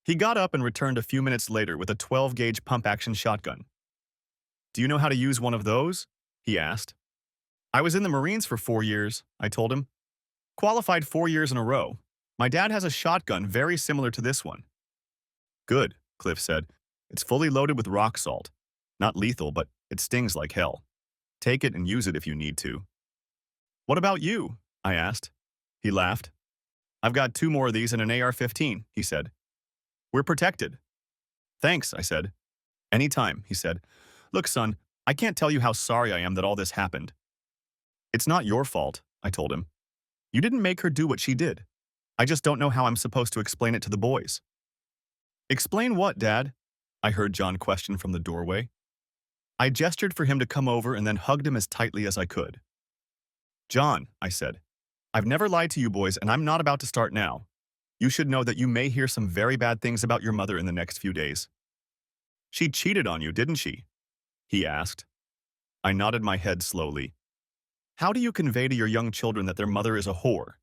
He got up and returned a few minutes later with a 12-gauge pump-action shotgun. Do you know how to use one of those? He asked. I was in the Marines for 4 years, I told him. Qualified 4 years in a row. My dad has a shotgun very similar to this one. Good, Cliff said. It's fully loaded with rock salt. Not lethal, but it stings like hell. Take it and use it if you need to. What about you? I asked. He laughed. I've got 2 more of these and an AR-15, he said. We're protected. Thanks, I said. Anytime, he said. Look, son, I can't tell you how sorry I am that all this happened. It's not your fault, I told him. You didn't make her do what she did. I just don't know how I'm supposed to explain it to the boys. Explain what, Dad? I heard John question from the doorway. I gestured for him to come over and then hugged him as tightly as I could. John, I said, I've never lied to you boys and I'm not about to start now. You should know that you may hear some very bad things about your mother in the next few days. She cheated on you, didn't she? He asked. I nodded my head slowly. How do you convey to your young children that their mother is a whore?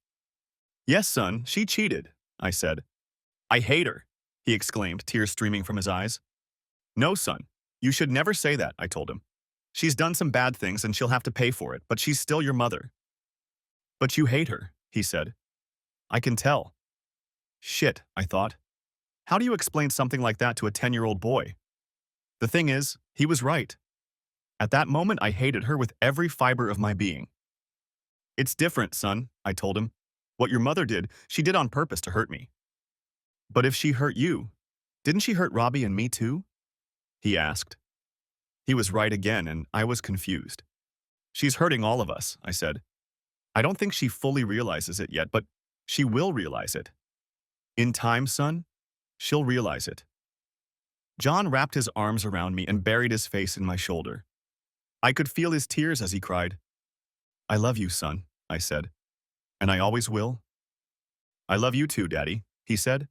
Yes, son, she cheated, I said. I hate her, he exclaimed, tears streaming from his eyes. No, son, you should never say that, I told him. She's done some bad things and she'll have to pay for it, but she's still your mother. But you hate her, he said. I can tell. Shit, I thought. How do you explain something like that to a 10-year-old boy? The thing is, he was right. At that moment, I hated her with every fiber of my being. It's different, son, I told him. What your mother did, she did on purpose to hurt me. But if she hurt you, didn't she hurt Robbie and me too? He asked. He was right again, and I was confused. She's hurting all of us, I said. I don't think she fully realizes it yet, but she will realize it. In time, son, she'll realize it. John wrapped his arms around me and buried his face in my shoulder. I could feel his tears as he cried. I love you, son, I said. And I always will. I love you too, Daddy, he said.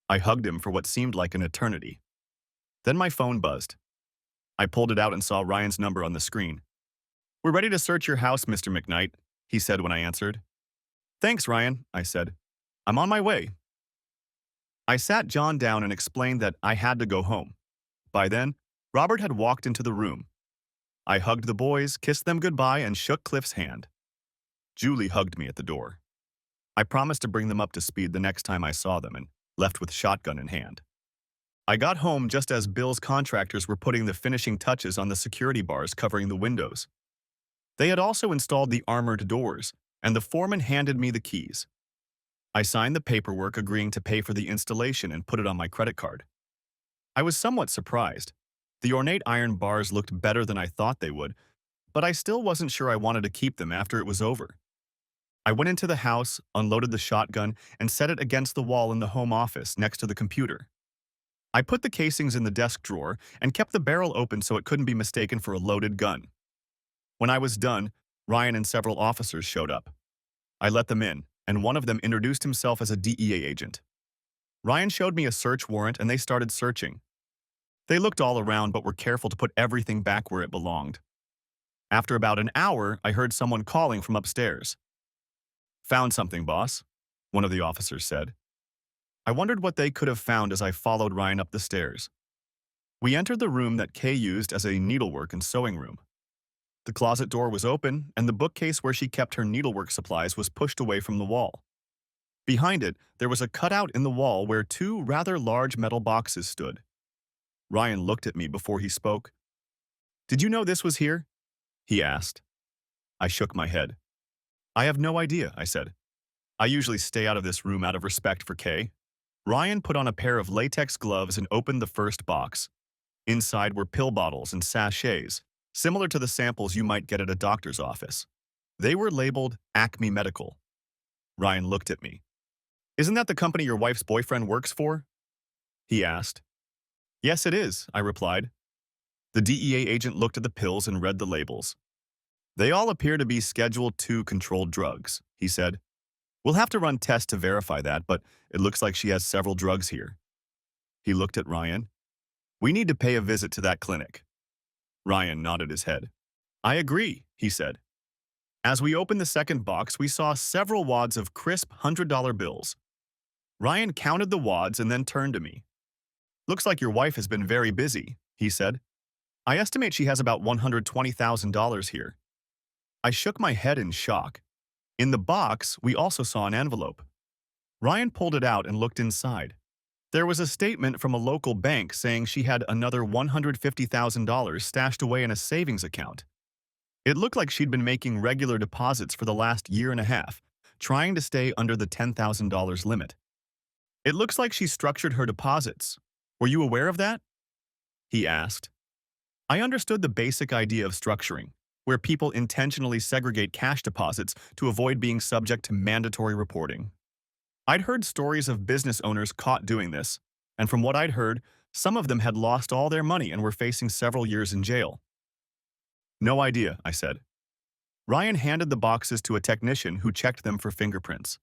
I hugged him for what seemed like an eternity. Then my phone buzzed. I pulled it out and saw Ryan's number on the screen. We're ready to search your house, Mr. McKnight, he said when I answered. Thanks, Ryan, I said. I'm on my way. I sat John down and explained that I had to go home. By then, Robert had walked into the room. I hugged the boys, kissed them goodbye, and shook Cliff's hand. Julie hugged me at the door. I promised to bring them up to speed the next time I saw them and left with shotgun in hand. I got home just as Bill's contractors were putting the finishing touches on the security bars covering the windows. They had also installed the armored doors, and the foreman handed me the keys. I signed the paperwork agreeing to pay for the installation and put it on my credit card. I was somewhat surprised. The ornate iron bars looked better than I thought they would, but I still wasn't sure I wanted to keep them after it was over. I went into the house, unloaded the shotgun, and set it against the wall in the home office next to the computer. I put the casings in the desk drawer and kept the barrel open so it couldn't be mistaken for a loaded gun. When I was done, Ryan and several officers showed up. I let them in, and one of them introduced himself as a DEA agent. Ryan showed me a search warrant and they started searching. They looked all around but were careful to put everything back where it belonged. After about an hour, I heard someone calling from upstairs. "Found something, boss," one of the officers said. I wondered what they could have found as I followed Ryan up the stairs. We entered the room that Kay used as a needlework and sewing room. The closet door was open, and the bookcase where she kept her needlework supplies was pushed away from the wall. Behind it, there was a cutout in the wall where two rather large metal boxes stood. Ryan looked at me before he spoke. "Did you know this was here?" he asked. I shook my head. "I have no idea," I said. "I usually stay out of this room out of respect for Kay." Ryan put on a pair of latex gloves and opened the first box. Inside were pill bottles and sachets, similar to the samples you might get at a doctor's office. They were labeled Acme Medical. Ryan looked at me. "Isn't that the company your wife's boyfriend works for?" he asked. "Yes, it is," I replied. The DEA agent looked at the pills and read the labels. "They all appear to be Schedule II controlled drugs," he said. "We'll have to run tests to verify that, but it looks like she has several drugs here." He looked at Ryan. "We need to pay a visit to that clinic." Ryan nodded his head. "I agree," he said. As we opened the second box, we saw several wads of crisp $100 bills. Ryan counted the wads and then turned to me. "Looks like your wife has been very busy," he said. "I estimate she has about $120,000 here." I shook my head in shock. In the box, we also saw an envelope. Ryan pulled it out and looked inside. There was a statement from a local bank saying she had another $150,000 stashed away in a savings account. It looked like she'd been making regular deposits for the last year and a half, trying to stay under the $10,000 limit. "It looks like she structured her deposits. Were you aware of that?" he asked. I understood the basic idea of structuring, where people intentionally segregate cash deposits to avoid being subject to mandatory reporting. I'd heard stories of business owners caught doing this, and from what I'd heard, some of them had lost all their money and were facing several years in jail. "No idea," I said. Ryan handed the boxes to a technician who checked them for fingerprints.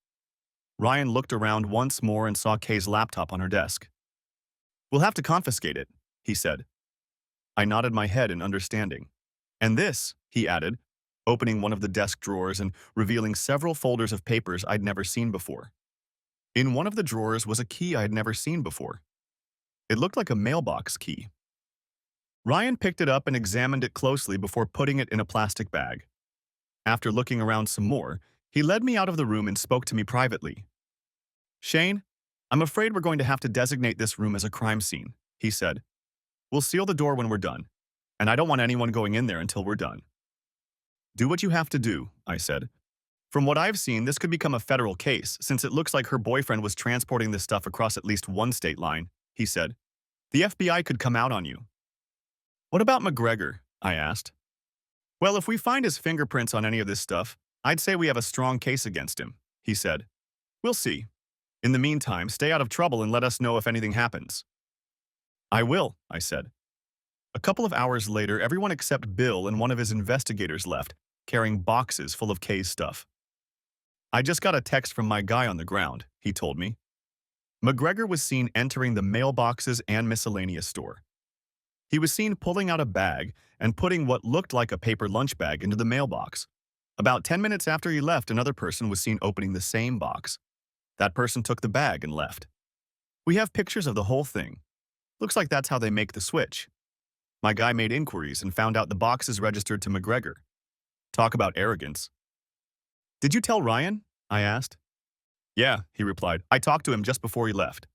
Ryan looked around once more and saw Kay's laptop on her desk. "We'll have to confiscate it," he said. I nodded my head in understanding. "And this," he added, opening one of the desk drawers and revealing several folders of papers I'd never seen before. In one of the drawers was a key I'd never seen before. It looked like a mailbox key. Ryan picked it up and examined it closely before putting it in a plastic bag. After looking around some more, he led me out of the room and spoke to me privately. "Shane, I'm afraid we're going to have to designate this room as a crime scene," he said. "We'll seal the door when we're done, and I don't want anyone going in there until we're done." "Do what you have to do," I said. "From what I've seen, this could become a federal case, since it looks like her boyfriend was transporting this stuff across at least one state line," he said. "The FBI could come out on you." "What about McGregor?" I asked. "Well, if we find his fingerprints on any of this stuff, I'd say we have a strong case against him," he said. "We'll see. In the meantime, stay out of trouble and let us know if anything happens." "I will," I said. A couple of hours later, everyone except Bill and one of his investigators left, carrying boxes full of Kay's stuff. "I just got a text from my guy on the ground," he told me. McGregor was seen entering the mailboxes and miscellaneous store. He was seen pulling out a bag and putting what looked like a paper lunch bag into the mailbox. About 10 minutes after he left, another person was seen opening the same box. That person took the bag and left. We have pictures of the whole thing. Looks like that's how they make the switch. My guy made inquiries and found out the box is registered to McGregor. Talk about arrogance. "Did you tell Ryan?" I asked. "Yeah," he replied. "I talked to him just before he left."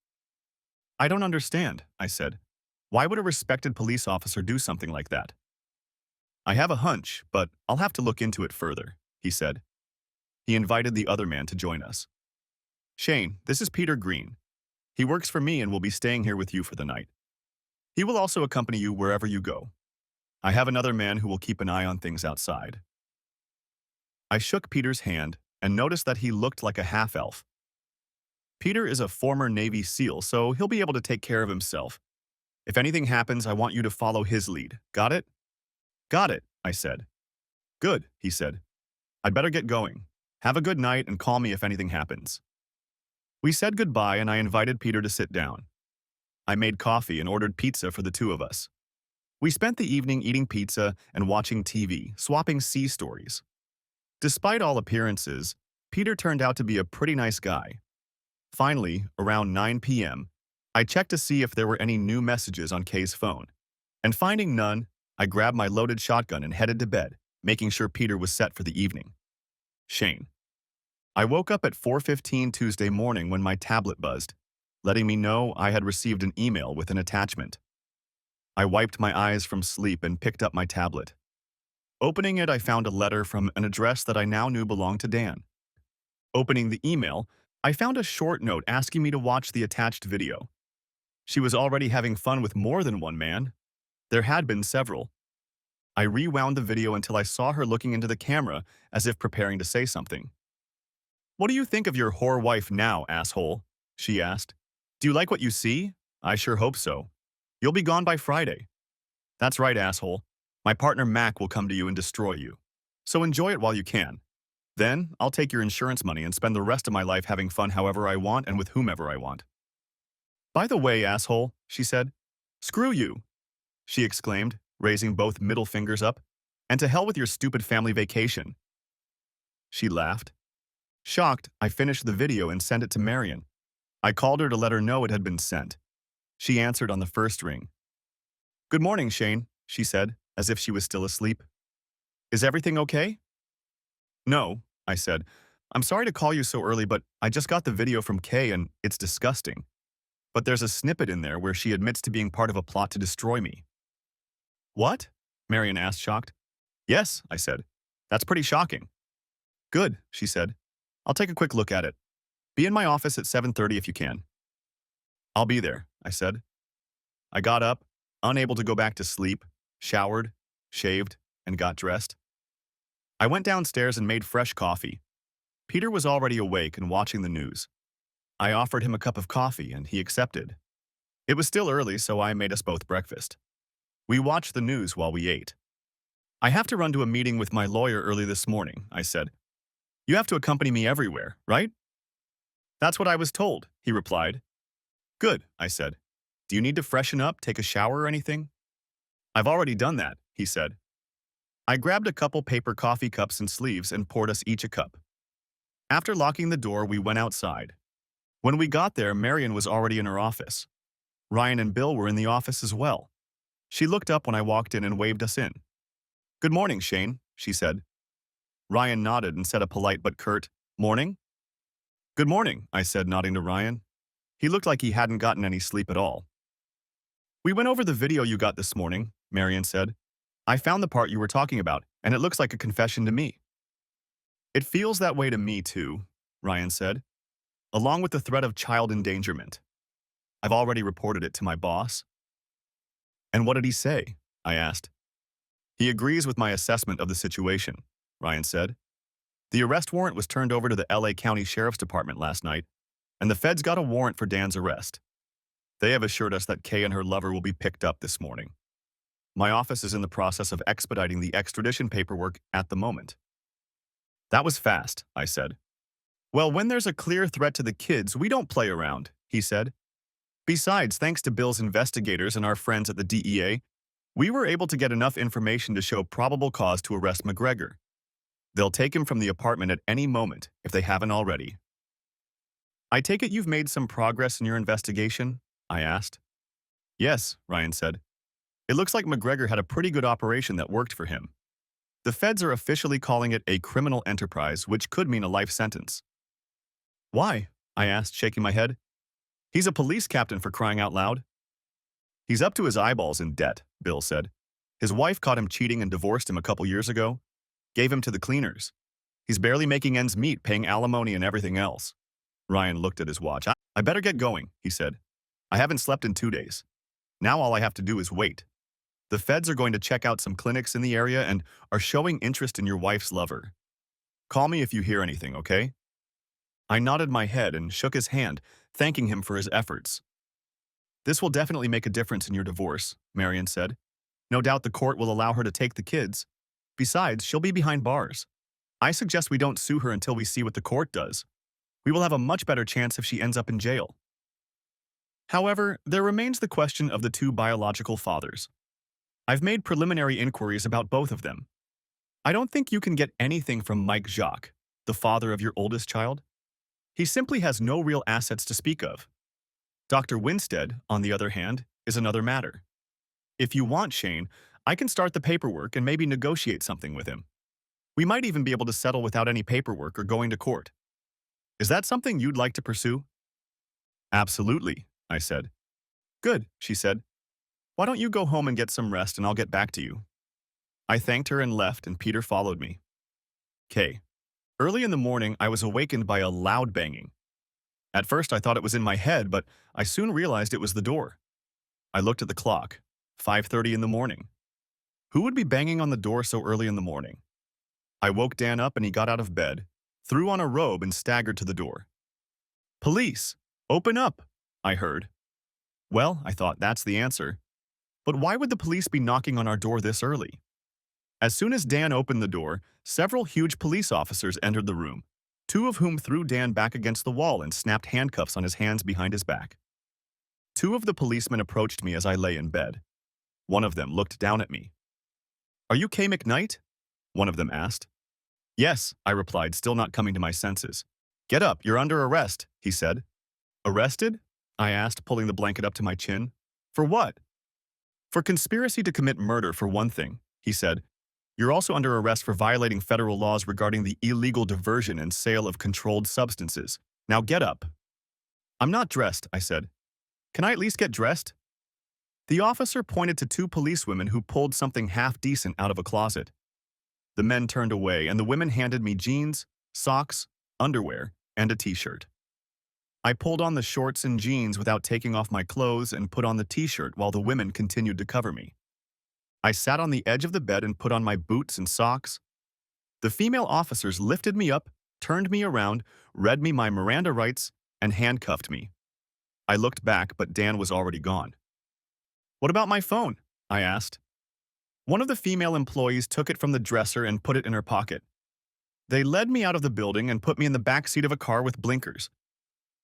"I don't understand," I said. "Why would a respected police officer do something like that?" I have a hunch, but I'll have to look into it further, he said. He invited the other man to join us. Shane, this is Peter Green. He works for me and will be staying here with you for the night. He will also accompany you wherever you go. I have another man who will keep an eye on things outside. I shook Peter's hand and noticed that he looked like a half-elf. Peter is a former Navy SEAL, so he'll be able to take care of himself. If anything happens, I want you to follow his lead. Got it? Got it, I said. Good, he said. I'd better get going. Have a good night and call me if anything happens. We said goodbye and I invited Peter to sit down. I made coffee and ordered pizza for the two of us. We spent the evening eating pizza and watching TV, swapping sea stories. Despite all appearances, Peter turned out to be a pretty nice guy. Finally, around 9 p.m., I checked to see if there were any new messages on Kay's phone. And finding none, I grabbed my loaded shotgun and headed to bed, making sure Peter was set for the evening. Shane. I woke up at 4:15 Tuesday morning when my tablet buzzed, letting me know I had received an email with an attachment. I wiped my eyes from sleep and picked up my tablet. Opening it, I found a letter from an address that I now knew belonged to Dan. Opening the email, I found a short note asking me to watch the attached video. She was already having fun with more than one man. There had been several. I rewound the video until I saw her looking into the camera as if preparing to say something. "What do you think of your whore wife now, asshole?" she asked. "Do you like what you see? I sure hope so. You'll be gone by Friday." "That's right, asshole. My partner Mac will come to you and destroy you. So enjoy it while you can. Then, I'll take your insurance money and spend the rest of my life having fun however I want and with whomever I want." "By the way, asshole," she said. "Screw you," she exclaimed, raising both middle fingers up. "And to hell with your stupid family vacation." She laughed. Shocked, I finished the video and sent it to Marion. I called her to let her know it had been sent. She answered on the first ring. "Good morning, Shane," she said, as if she was still asleep. "Is everything okay?" "No," I said. "I'm sorry to call you so early, but I just got the video from Kay and it's disgusting. But there's a snippet in there where she admits to being part of a plot to destroy me." "What?" Marion asked, shocked. "Yes," I said. "That's pretty shocking." "Good," she said. "I'll take a quick look at it. Be in my office at 7:30 if you can." "I'll be there," I said. I got up, unable to go back to sleep, showered, shaved, and got dressed. I went downstairs and made fresh coffee. Peter was already awake and watching the news. I offered him a cup of coffee and he accepted. It was still early, so I made us both breakfast. We watched the news while we ate. "I have to run to a meeting with my lawyer early this morning," I said. "You have to accompany me everywhere, right?" "That's what I was told," he replied. "Good," I said. "Do you need to freshen up, take a shower or anything?" "I've already done that," he said. I grabbed a couple paper coffee cups and sleeves and poured us each a cup. After locking the door, we went outside. When we got there, Marion was already in her office. Ryan and Bill were in the office as well. She looked up when I walked in and waved us in. "Good morning, Shane," she said. Ryan nodded and said a polite but curt, "Morning?" "Good morning," I said, nodding to Ryan. He looked like he hadn't gotten any sleep at all. "We went over the video you got this morning," Marion said. "I found the part you were talking about, and it looks like a confession to me." "It feels that way to me, too," Ryan said, "along with the threat of child endangerment. I've already reported it to my boss." "And what did he say?" I asked. "He agrees with my assessment of the situation," Ryan said. "The arrest warrant was turned over to the LA County Sheriff's Department last night, and the feds got a warrant for Dan's arrest. They have assured us that Kay and her lover will be picked up this morning. My office is in the process of expediting the extradition paperwork at the moment." "That was fast," I said. "Well, when there's a clear threat to the kids, we don't play around," he said. "Besides, thanks to Bill's investigators and our friends at the DEA, we were able to get enough information to show probable cause to arrest McGregor. They'll take him from the apartment at any moment if they haven't already." "I take it you've made some progress in your investigation?" I asked. "Yes," Ryan said. "It looks like McGregor had a pretty good operation that worked for him. The feds are officially calling it a criminal enterprise, which could mean a life sentence." "Why?" I asked, shaking my head. "He's a police captain, for crying out loud." "He's up to his eyeballs in debt," Bill said. His wife caught him cheating and divorced him a couple years ago, gave him to the cleaners. He's barely making ends meet, paying alimony and everything else. Ryan looked at his watch. I better get going, he said. I haven't slept in 2 days. Now all I have to do is wait. The feds are going to check out some clinics in the area and are showing interest in your wife's lover. Call me if you hear anything, okay? I nodded my head and shook his hand, thanking him for his efforts. This will definitely make a difference in your divorce, Marion said. No doubt the court will allow her to take the kids. Besides, she'll be behind bars. I suggest we don't sue her until we see what the court does. We will have a much better chance if she ends up in jail. However, there remains the question of the two biological fathers. I've made preliminary inquiries about both of them. I don't think you can get anything from Mike Jacques, the father of your oldest child. He simply has no real assets to speak of. Dr. Winstead, on the other hand, is another matter. If you want, Shane, I can start the paperwork and maybe negotiate something with him. We might even be able to settle without any paperwork or going to court. Is that something you'd like to pursue? Absolutely, I said. Good, she said. Why don't you go home and get some rest and I'll get back to you. I thanked her and left, and Peter followed me. K. Early in the morning, I was awakened by a loud banging. At first, I thought it was in my head, but I soon realized it was the door. I looked at the clock. 5:30 in the morning. Who would be banging on the door so early in the morning? I woke Dan up and he got out of bed, threw on a robe and staggered to the door. Police! Open up! I heard. Well, I thought that's the answer. But why would the police be knocking on our door this early? As soon as Dan opened the door, several huge police officers entered the room, two of whom threw Dan back against the wall and snapped handcuffs on his hands behind his back. Two of the policemen approached me as I lay in bed. One of them looked down at me. Are you Kay McKnight? One of them asked. Yes, I replied, still not coming to my senses. Get up, you're under arrest, he said. Arrested? I asked, pulling the blanket up to my chin. For what? For conspiracy to commit murder, for one thing, he said. You're also under arrest for violating federal laws regarding the illegal diversion and sale of controlled substances. Now get up. I'm not dressed, I said. Can I at least get dressed? The officer pointed to two policewomen who pulled something half-decent out of a closet. The men turned away, and the women handed me jeans, socks, underwear, and a t-shirt. I pulled on the shorts and jeans without taking off my clothes and put on the t-shirt while the women continued to cover me. I sat on the edge of the bed and put on my boots and socks. The female officers lifted me up, turned me around, read me my Miranda rights, and handcuffed me. I looked back, but Dan was already gone. What about my phone? I asked. One of the female employees took it from the dresser and put it in her pocket. They led me out of the building and put me in the back seat of a car with blinkers.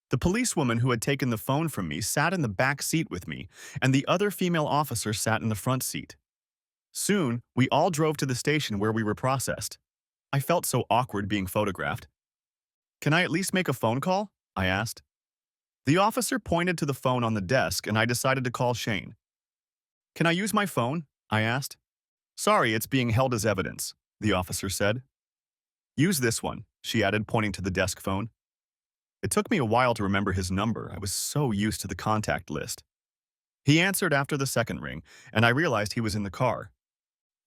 The policewoman who had taken the phone from me sat in the back seat with me, and the other female officer sat in the front seat. Soon, we all drove to the station where we were processed. I felt so awkward being photographed. Can I at least make a phone call? I asked. The officer pointed to the phone on the desk, and I decided to call Shane. Can I use my phone? I asked. Sorry, it's being held as evidence, the officer said. Use this one, she added, pointing to the desk phone. It took me a while to remember his number. I was so used to the contact list. He answered after the second ring, and I realized he was in the car.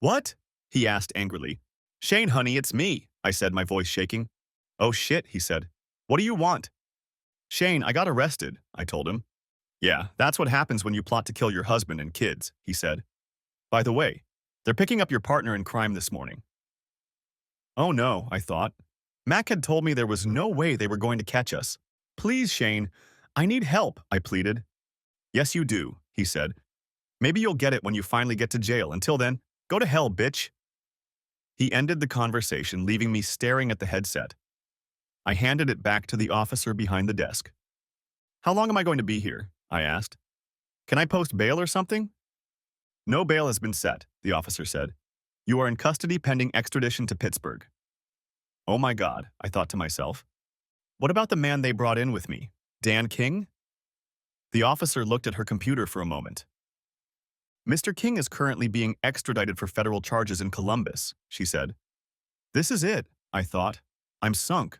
What? He asked angrily. Shane, honey, it's me, I said, my voice shaking. Oh shit, he said. What do you want? Shane, I got arrested, I told him. Yeah, that's what happens when you plot to kill your husband and kids, he said. By the way, they're picking up your partner in crime this morning. Oh no, I thought. Mac had told me there was no way they were going to catch us. Please, Shane, I need help, I pleaded. Yes, you do, he said. Maybe you'll get it when you finally get to jail. Until then, go to hell, bitch. He ended the conversation, leaving me staring at the headset. I handed it back to the officer behind the desk. How long am I going to be here? I asked. Can I post bail or something? No bail has been set, the officer said. You are in custody pending extradition to Pittsburgh. Oh my God, I thought to myself. What about the man they brought in with me? Dan King? The officer looked at her computer for a moment. Mr. King is currently being extradited for federal charges in Columbus, she said. This is it, I thought. I'm sunk.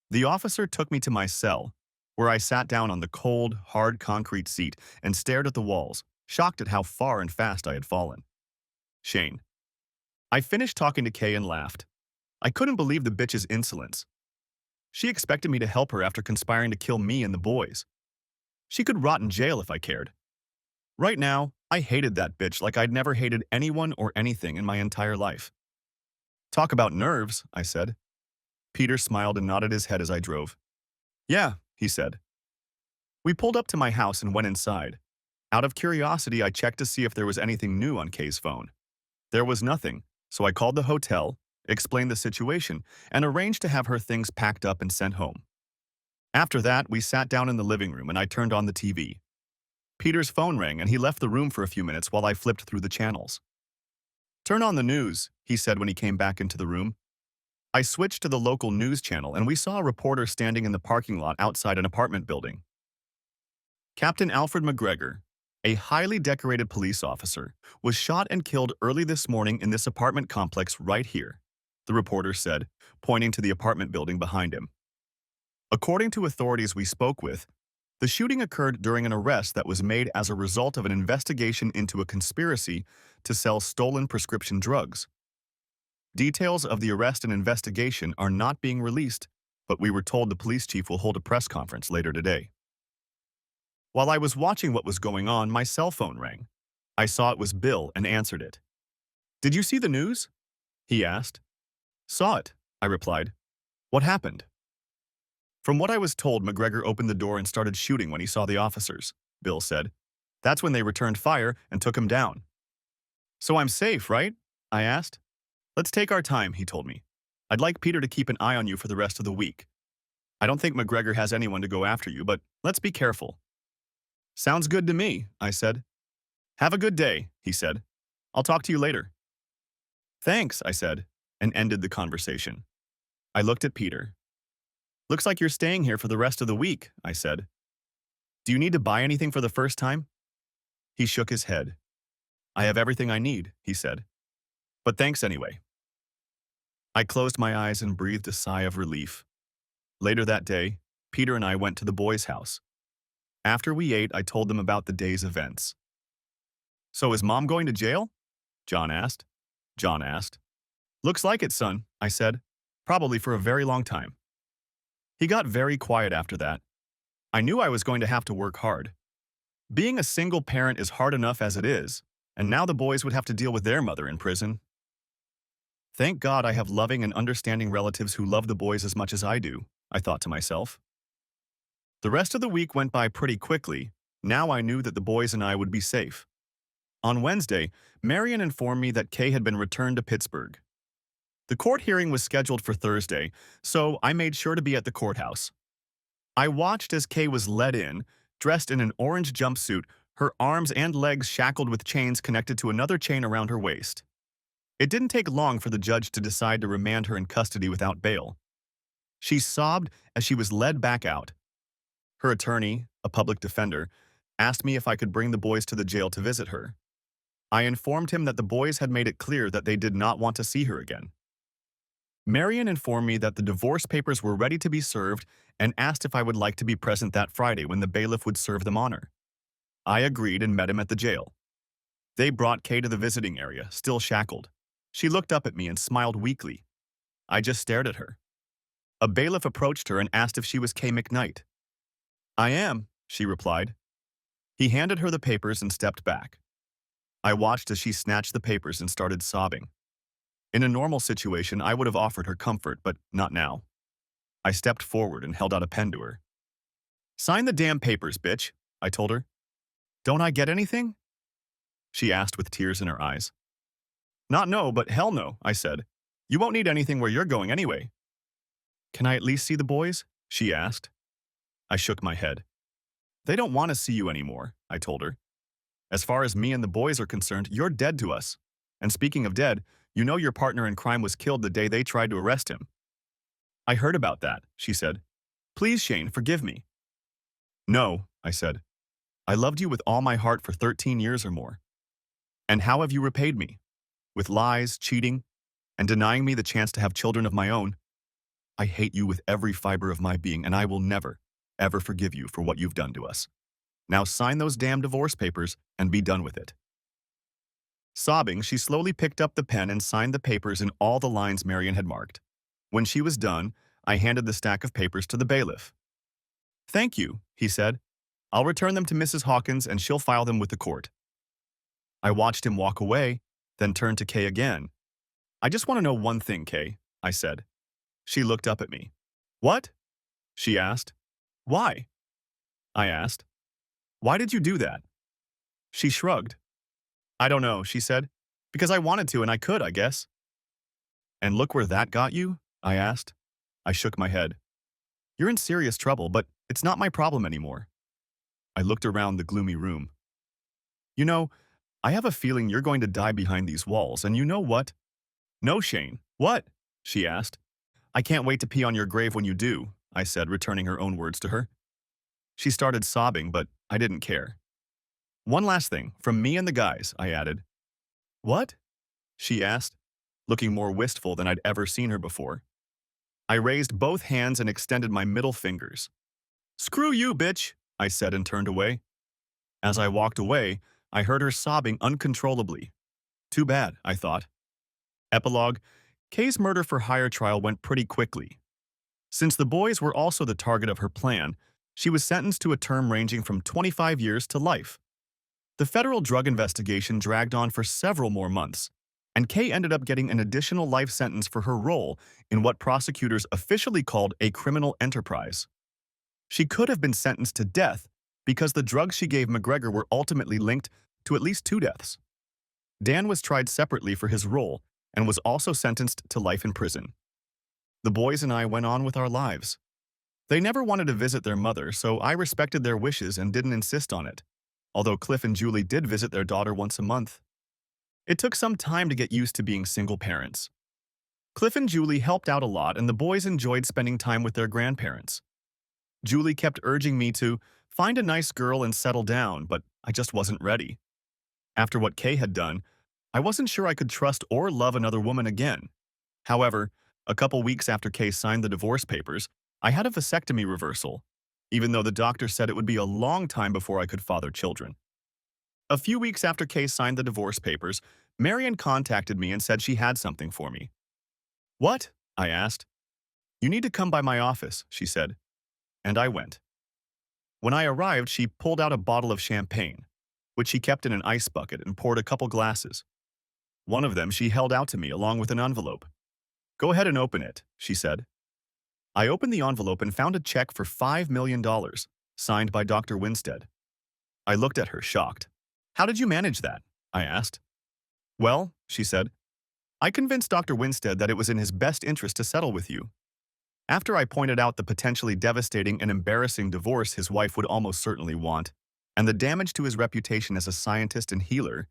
The officer took me to my cell, where I sat down on the cold, hard concrete seat and stared at the walls, shocked at how far and fast I had fallen. Shane. I finished talking to Kay and laughed. I couldn't believe the bitch's insolence. She expected me to help her after conspiring to kill me and the boys. She could rot in jail if I cared. Right now, I hated that bitch like I'd never hated anyone or anything in my entire life. Talk about nerves, I said. Peter smiled and nodded his head as I drove. Yeah, he said. We pulled up to my house and went inside. Out of curiosity, I checked to see if there was anything new on Kay's phone. There was nothing, so I called the hotel, explained the situation, and arranged to have her things packed up and sent home. After that, we sat down in the living room and I turned on the TV. Peter's phone rang and he left the room for a few minutes while I flipped through the channels. Turn on the news, he said when he came back into the room. I switched to the local news channel and we saw a reporter standing in the parking lot outside an apartment building. Captain Alfred McGregor, a highly decorated police officer, was shot and killed early this morning in this apartment complex right here, the reporter said, pointing to the apartment building behind him. According to authorities we spoke with, the shooting occurred during an arrest that was made as a result of an investigation into a conspiracy to sell stolen prescription drugs. Details of the arrest and investigation are not being released, but we were told the police chief will hold a press conference later today. While I was watching what was going on, my cell phone rang. I saw it was Bill and answered it. Did you see the news? He asked. Saw it, I replied. What happened? From what I was told, McGregor opened the door and started shooting when he saw the officers, Bill said. That's when they returned fire and took him down. So I'm safe, right? I asked. Let's take our time, he told me. I'd like Peter to keep an eye on you for the rest of the week. I don't think McGregor has anyone to go after you, but let's be careful. Sounds good to me, I said. Have a good day, he said. I'll talk to you later. Thanks, I said, and ended the conversation. I looked at Peter. Looks like you're staying here for the rest of the week, I said. Do you need to buy anything for the first time? He shook his head. I have everything I need, he said. But thanks anyway. I closed my eyes and breathed a sigh of relief. Later that day, Peter and I went to the boys' house. After we ate, I told them about the day's events. So is Mom going to jail? John asked. Looks like it, son, I said. Probably for a very long time. He got very quiet after that. I knew I was going to have to work hard. Being a single parent is hard enough as it is, and now the boys would have to deal with their mother in prison. Thank God I have loving and understanding relatives who love the boys as much as I do, I thought to myself. The rest of the week went by pretty quickly. Now I knew that the boys and I would be safe. On Wednesday, Marion informed me that Kay had been returned to Pittsburgh. The court hearing was scheduled for Thursday, so I made sure to be at the courthouse. I watched as Kay was led in, dressed in an orange jumpsuit, her arms and legs shackled with chains connected to another chain around her waist. It didn't take long for the judge to decide to remand her in custody without bail. She sobbed as she was led back out. Her attorney, a public defender, asked me if I could bring the boys to the jail to visit her. I informed him that the boys had made it clear that they did not want to see her again. Marion informed me that the divorce papers were ready to be served and asked if I would like to be present that Friday when the bailiff would serve them on her. I agreed and met him at the jail. They brought Kay to the visiting area, still shackled. She looked up at me and smiled weakly. I just stared at her. A bailiff approached her and asked if she was Kay McKnight. I am, she replied. He handed her the papers and stepped back. I watched as she snatched the papers and started sobbing. In a normal situation, I would have offered her comfort, but not now. I stepped forward and held out a pen to her. Sign the damn papers, bitch, I told her. Don't I get anything? She asked with tears in her eyes. Not no, but hell no, I said. You won't need anything where you're going anyway. Can I at least see the boys? She asked. I shook my head. They don't want to see you anymore, I told her. As far as me and the boys are concerned, you're dead to us. And speaking of dead, you know your partner in crime was killed the day they tried to arrest him. I heard about that, she said. Please, Shane, forgive me. No, I said. I loved you with all my heart for 13 years or more. And how have you repaid me? With lies, cheating, and denying me the chance to have children of my own. I hate you with every fiber of my being, and I will never, ever forgive you for what you've done to us. Now sign those damn divorce papers and be done with it." Sobbing, she slowly picked up the pen and signed the papers in all the lines Marion had marked. When she was done, I handed the stack of papers to the bailiff. "Thank you," he said. "I'll return them to Mrs. Hawkins and she'll file them with the court." I watched him walk away, then turned to Kay again. "I just want to know one thing, Kay," I said. She looked up at me. "What?" she asked. "Why?" I asked. "Why did you do that?" She shrugged. "I don't know," she said. "Because I wanted to and I could, I guess." "And look where that got you?" I asked. I shook my head. "You're in serious trouble, but it's not my problem anymore." I looked around the gloomy room. "You know, I have a feeling you're going to die behind these walls, and you know what?" "No, Shane. What?" she asked. "I can't wait to pee on your grave when you do," I said, returning her own words to her. She started sobbing, but I didn't care. "One last thing, from me and the guys," I added. "What?" she asked, looking more wistful than I'd ever seen her before. I raised both hands and extended my middle fingers. "Screw you, bitch," I said and turned away. As I walked away, I heard her sobbing uncontrollably. Too bad, I thought. Epilogue: Kay's murder-for-hire trial went pretty quickly. Since the boys were also the target of her plan, she was sentenced to a term ranging from 25 years to life. The federal drug investigation dragged on for several more months, and Kay ended up getting an additional life sentence for her role in what prosecutors officially called a criminal enterprise. She could have been sentenced to death because the drugs she gave McGregor were ultimately linked to at least 2 deaths. Dan was tried separately for his role and was also sentenced to life in prison. The boys and I went on with our lives. They never wanted to visit their mother, so I respected their wishes and didn't insist on it, although Cliff and Julie did visit their daughter once a month. It took some time to get used to being single parents. Cliff and Julie helped out a lot, and the boys enjoyed spending time with their grandparents. Julie kept urging me to find a nice girl and settle down, but I just wasn't ready. After what Kay had done, I wasn't sure I could trust or love another woman again. However, a couple weeks after Kay signed the divorce papers, I had a vasectomy reversal, even though the doctor said it would be a long time before I could father children. A few weeks after Kay signed the divorce papers, Marion contacted me and said she had something for me. "What?" I asked. "You need to come by my office," she said, and I went. When I arrived, she pulled out a bottle of champagne, which she kept in an ice bucket, and poured a couple glasses. One of them she held out to me along with an envelope. "Go ahead and open it," she said. I opened the envelope and found a check for $5 million, signed by Dr. Winstead. I looked at her, shocked. "How did you manage that?" I asked. "Well," she said, "I convinced Dr. Winstead that it was in his best interest to settle with you. After I pointed out the potentially devastating and embarrassing divorce his wife would almost certainly want, and the damage to his reputation as a scientist and healer,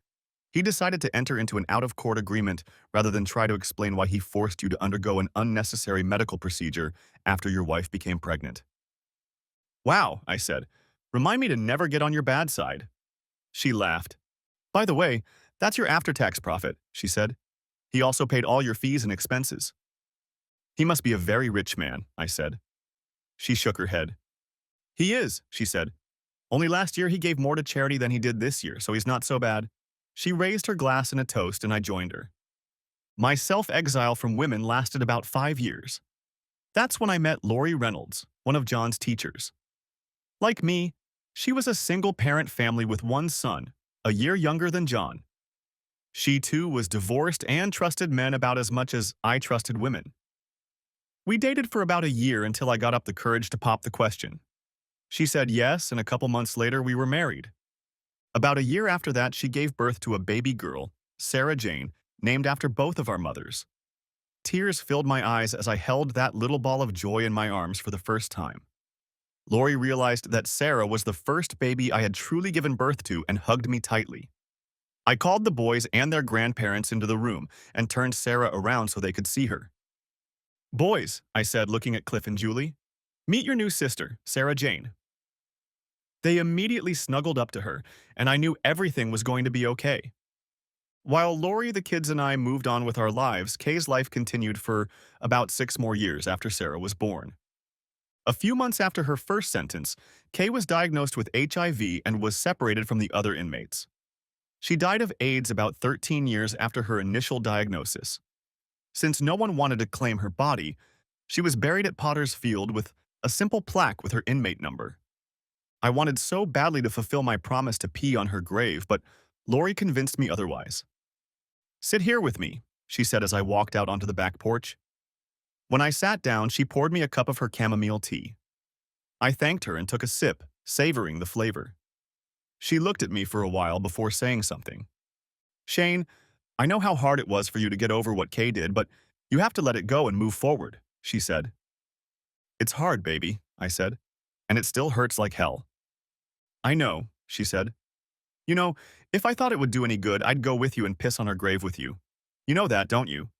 he decided to enter into an out-of-court agreement rather than try to explain why he forced you to undergo an unnecessary medical procedure after your wife became pregnant." "Wow," I said. "Remind me to never get on your bad side." She laughed. "By the way, that's your after-tax profit," she said. "He also paid all your fees and expenses." "He must be a very rich man," I said. She shook her head. "He is," she said. "Only last year he gave more to charity than he did this year, so he's not so bad." She raised her glass in a toast and I joined her. My self-exile from women lasted about 5 years. That's when I met Lori Reynolds, one of John's teachers. Like me, she was a single-parent family with one son, a year younger than John. She too was divorced and trusted men about as much as I trusted women. We dated for about a year until I got up the courage to pop the question. She said yes, and a couple months later we were married. About a year after that, she gave birth to a baby girl, Sarah Jane, named after both of our mothers. Tears filled my eyes as I held that little ball of joy in my arms for the first time. Lori realized that Sarah was the first baby I had truly given birth to and hugged me tightly. I called the boys and their grandparents into the room and turned Sarah around so they could see her. "Boys," I said, looking at Cliff and Julie, "meet your new sister, Sarah Jane." They immediately snuggled up to her, and I knew everything was going to be okay. While Lori, the kids, and I moved on with our lives, Kay's life continued for about 6 more years after Sarah was born. A few months after her first sentence, Kay was diagnosed with HIV and was separated from the other inmates. She died of AIDS about 13 years after her initial diagnosis. Since no one wanted to claim her body, she was buried at Potter's Field with a simple plaque with her inmate number. I wanted so badly to fulfill my promise to pee on her grave, but Lori convinced me otherwise. "Sit here with me," she said as I walked out onto the back porch. When I sat down, she poured me a cup of her chamomile tea. I thanked her and took a sip, savoring the flavor. She looked at me for a while before saying something. "Shane, I know how hard it was for you to get over what Kay did, but you have to let it go and move forward," she said. "It's hard, baby," I said, "and it still hurts like hell." "I know," she said. "You know, if I thought it would do any good, I'd go with you and piss on her grave with you. You know that, don't you?"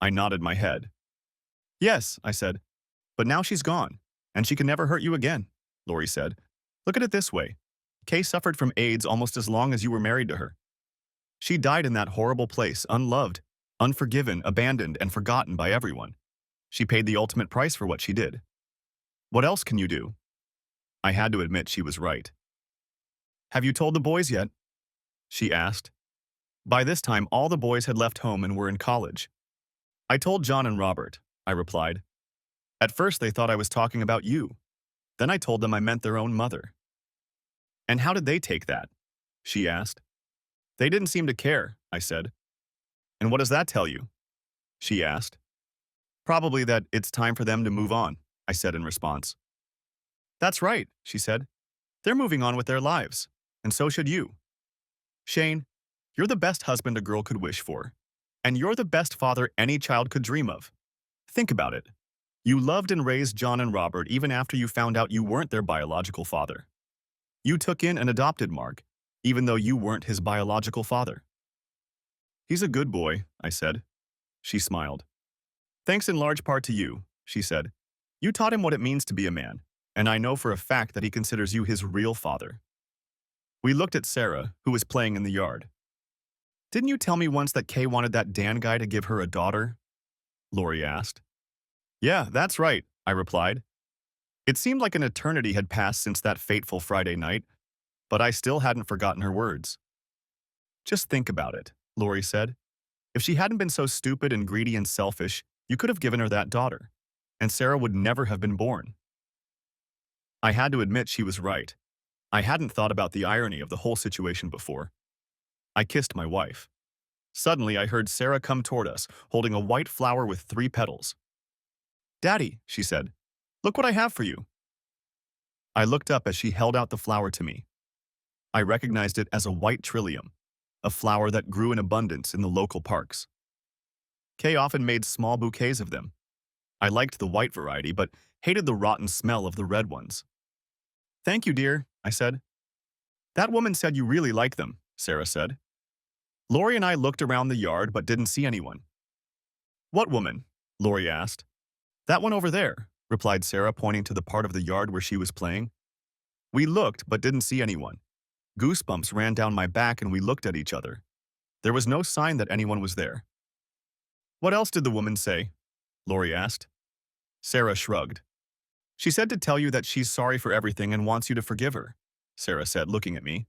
I nodded my head. "Yes," I said, "but now she's gone, and she can never hurt you again," Lori said. "Look at it this way. Kay suffered from AIDS almost as long as you were married to her. She died in that horrible place, unloved, unforgiven, abandoned, and forgotten by everyone. She paid the ultimate price for what she did. What else can you do?" I had to admit she was right. "Have you told the boys yet?" she asked. By this time, all the boys had left home and were in college. "I told John and Robert," I replied. "At first they thought I was talking about you. Then I told them I meant their own mother." "And how did they take that?" she asked. "They didn't seem to care," I said. "And what does that tell you?" she asked. "Probably that it's time for them to move on," I said in response. "That's right," she said. "They're moving on with their lives, and so should you. Shane, you're the best husband a girl could wish for, and you're the best father any child could dream of. Think about it. You loved and raised John and Robert even after you found out you weren't their biological father. You took in and adopted Mark, even though you weren't his biological father." "He's a good boy," I said. She smiled. "Thanks in large part to you," she said. "You taught him what it means to be a man, and I know for a fact that he considers you his real father." We looked at Sarah, who was playing in the yard. "Didn't you tell me once that Kay wanted that Dan guy to give her a daughter?" Lori asked. "Yeah, that's right," I replied. It seemed like an eternity had passed since that fateful Friday night, but I still hadn't forgotten her words. "Just think about it," Lori said. "If she hadn't been so stupid and greedy and selfish, you could have given her that daughter, and Sarah would never have been born." I had to admit she was right. I hadn't thought about the irony of the whole situation before. I kissed my wife. Suddenly, I heard Sarah come toward us, holding a white flower with 3 petals. "Daddy," she said, "look what I have for you." I looked up as she held out the flower to me. I recognized it as a white trillium, a flower that grew in abundance in the local parks. Kay often made small bouquets of them. I liked the white variety, but hated the rotten smell of the red ones. "Thank you, dear," I said. "That woman said you really like them," Sarah said. Lori and I looked around the yard but didn't see anyone. "What woman?" Lori asked. "That one over there," replied Sarah, pointing to the part of the yard where she was playing. We looked but didn't see anyone. Goosebumps ran down my back and we looked at each other. There was no sign that anyone was there. "What else did the woman say?" Lori asked. Sarah shrugged. "She said to tell you that she's sorry for everything and wants you to forgive her," Sarah said, looking at me.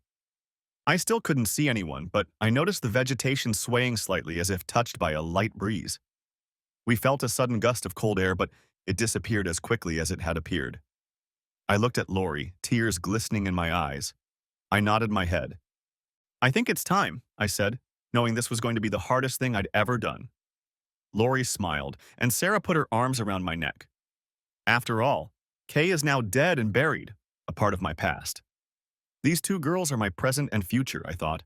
I still couldn't see anyone, but I noticed the vegetation swaying slightly as if touched by a light breeze. We felt a sudden gust of cold air, but it disappeared as quickly as it had appeared. I looked at Lori, tears glistening in my eyes. I nodded my head. "I think it's time," I said, knowing this was going to be the hardest thing I'd ever done. Lori smiled, and Sarah put her arms around my neck. After all, Kay is now dead and buried, a part of my past. These 2 girls are my present and future, I thought,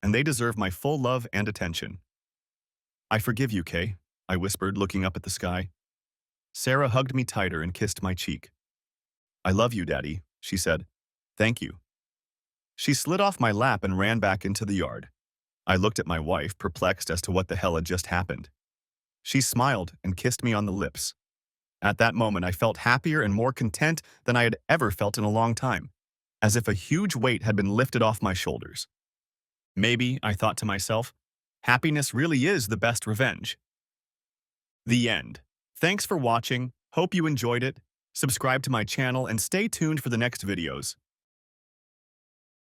and they deserve my full love and attention. "I forgive you, Kay," I whispered, looking up at the sky. Sarah hugged me tighter and kissed my cheek. "I love you, Daddy," she said. "Thank you." She slid off my lap and ran back into the yard. I looked at my wife, perplexed as to what the hell had just happened. She smiled and kissed me on the lips. At that moment, I felt happier and more content than I had ever felt in a long time, as if a huge weight had been lifted off my shoulders. Maybe, I thought to myself, happiness really is the best revenge. The end. Thanks for watching. Hope you enjoyed it. Subscribe to my channel and stay tuned for the next videos.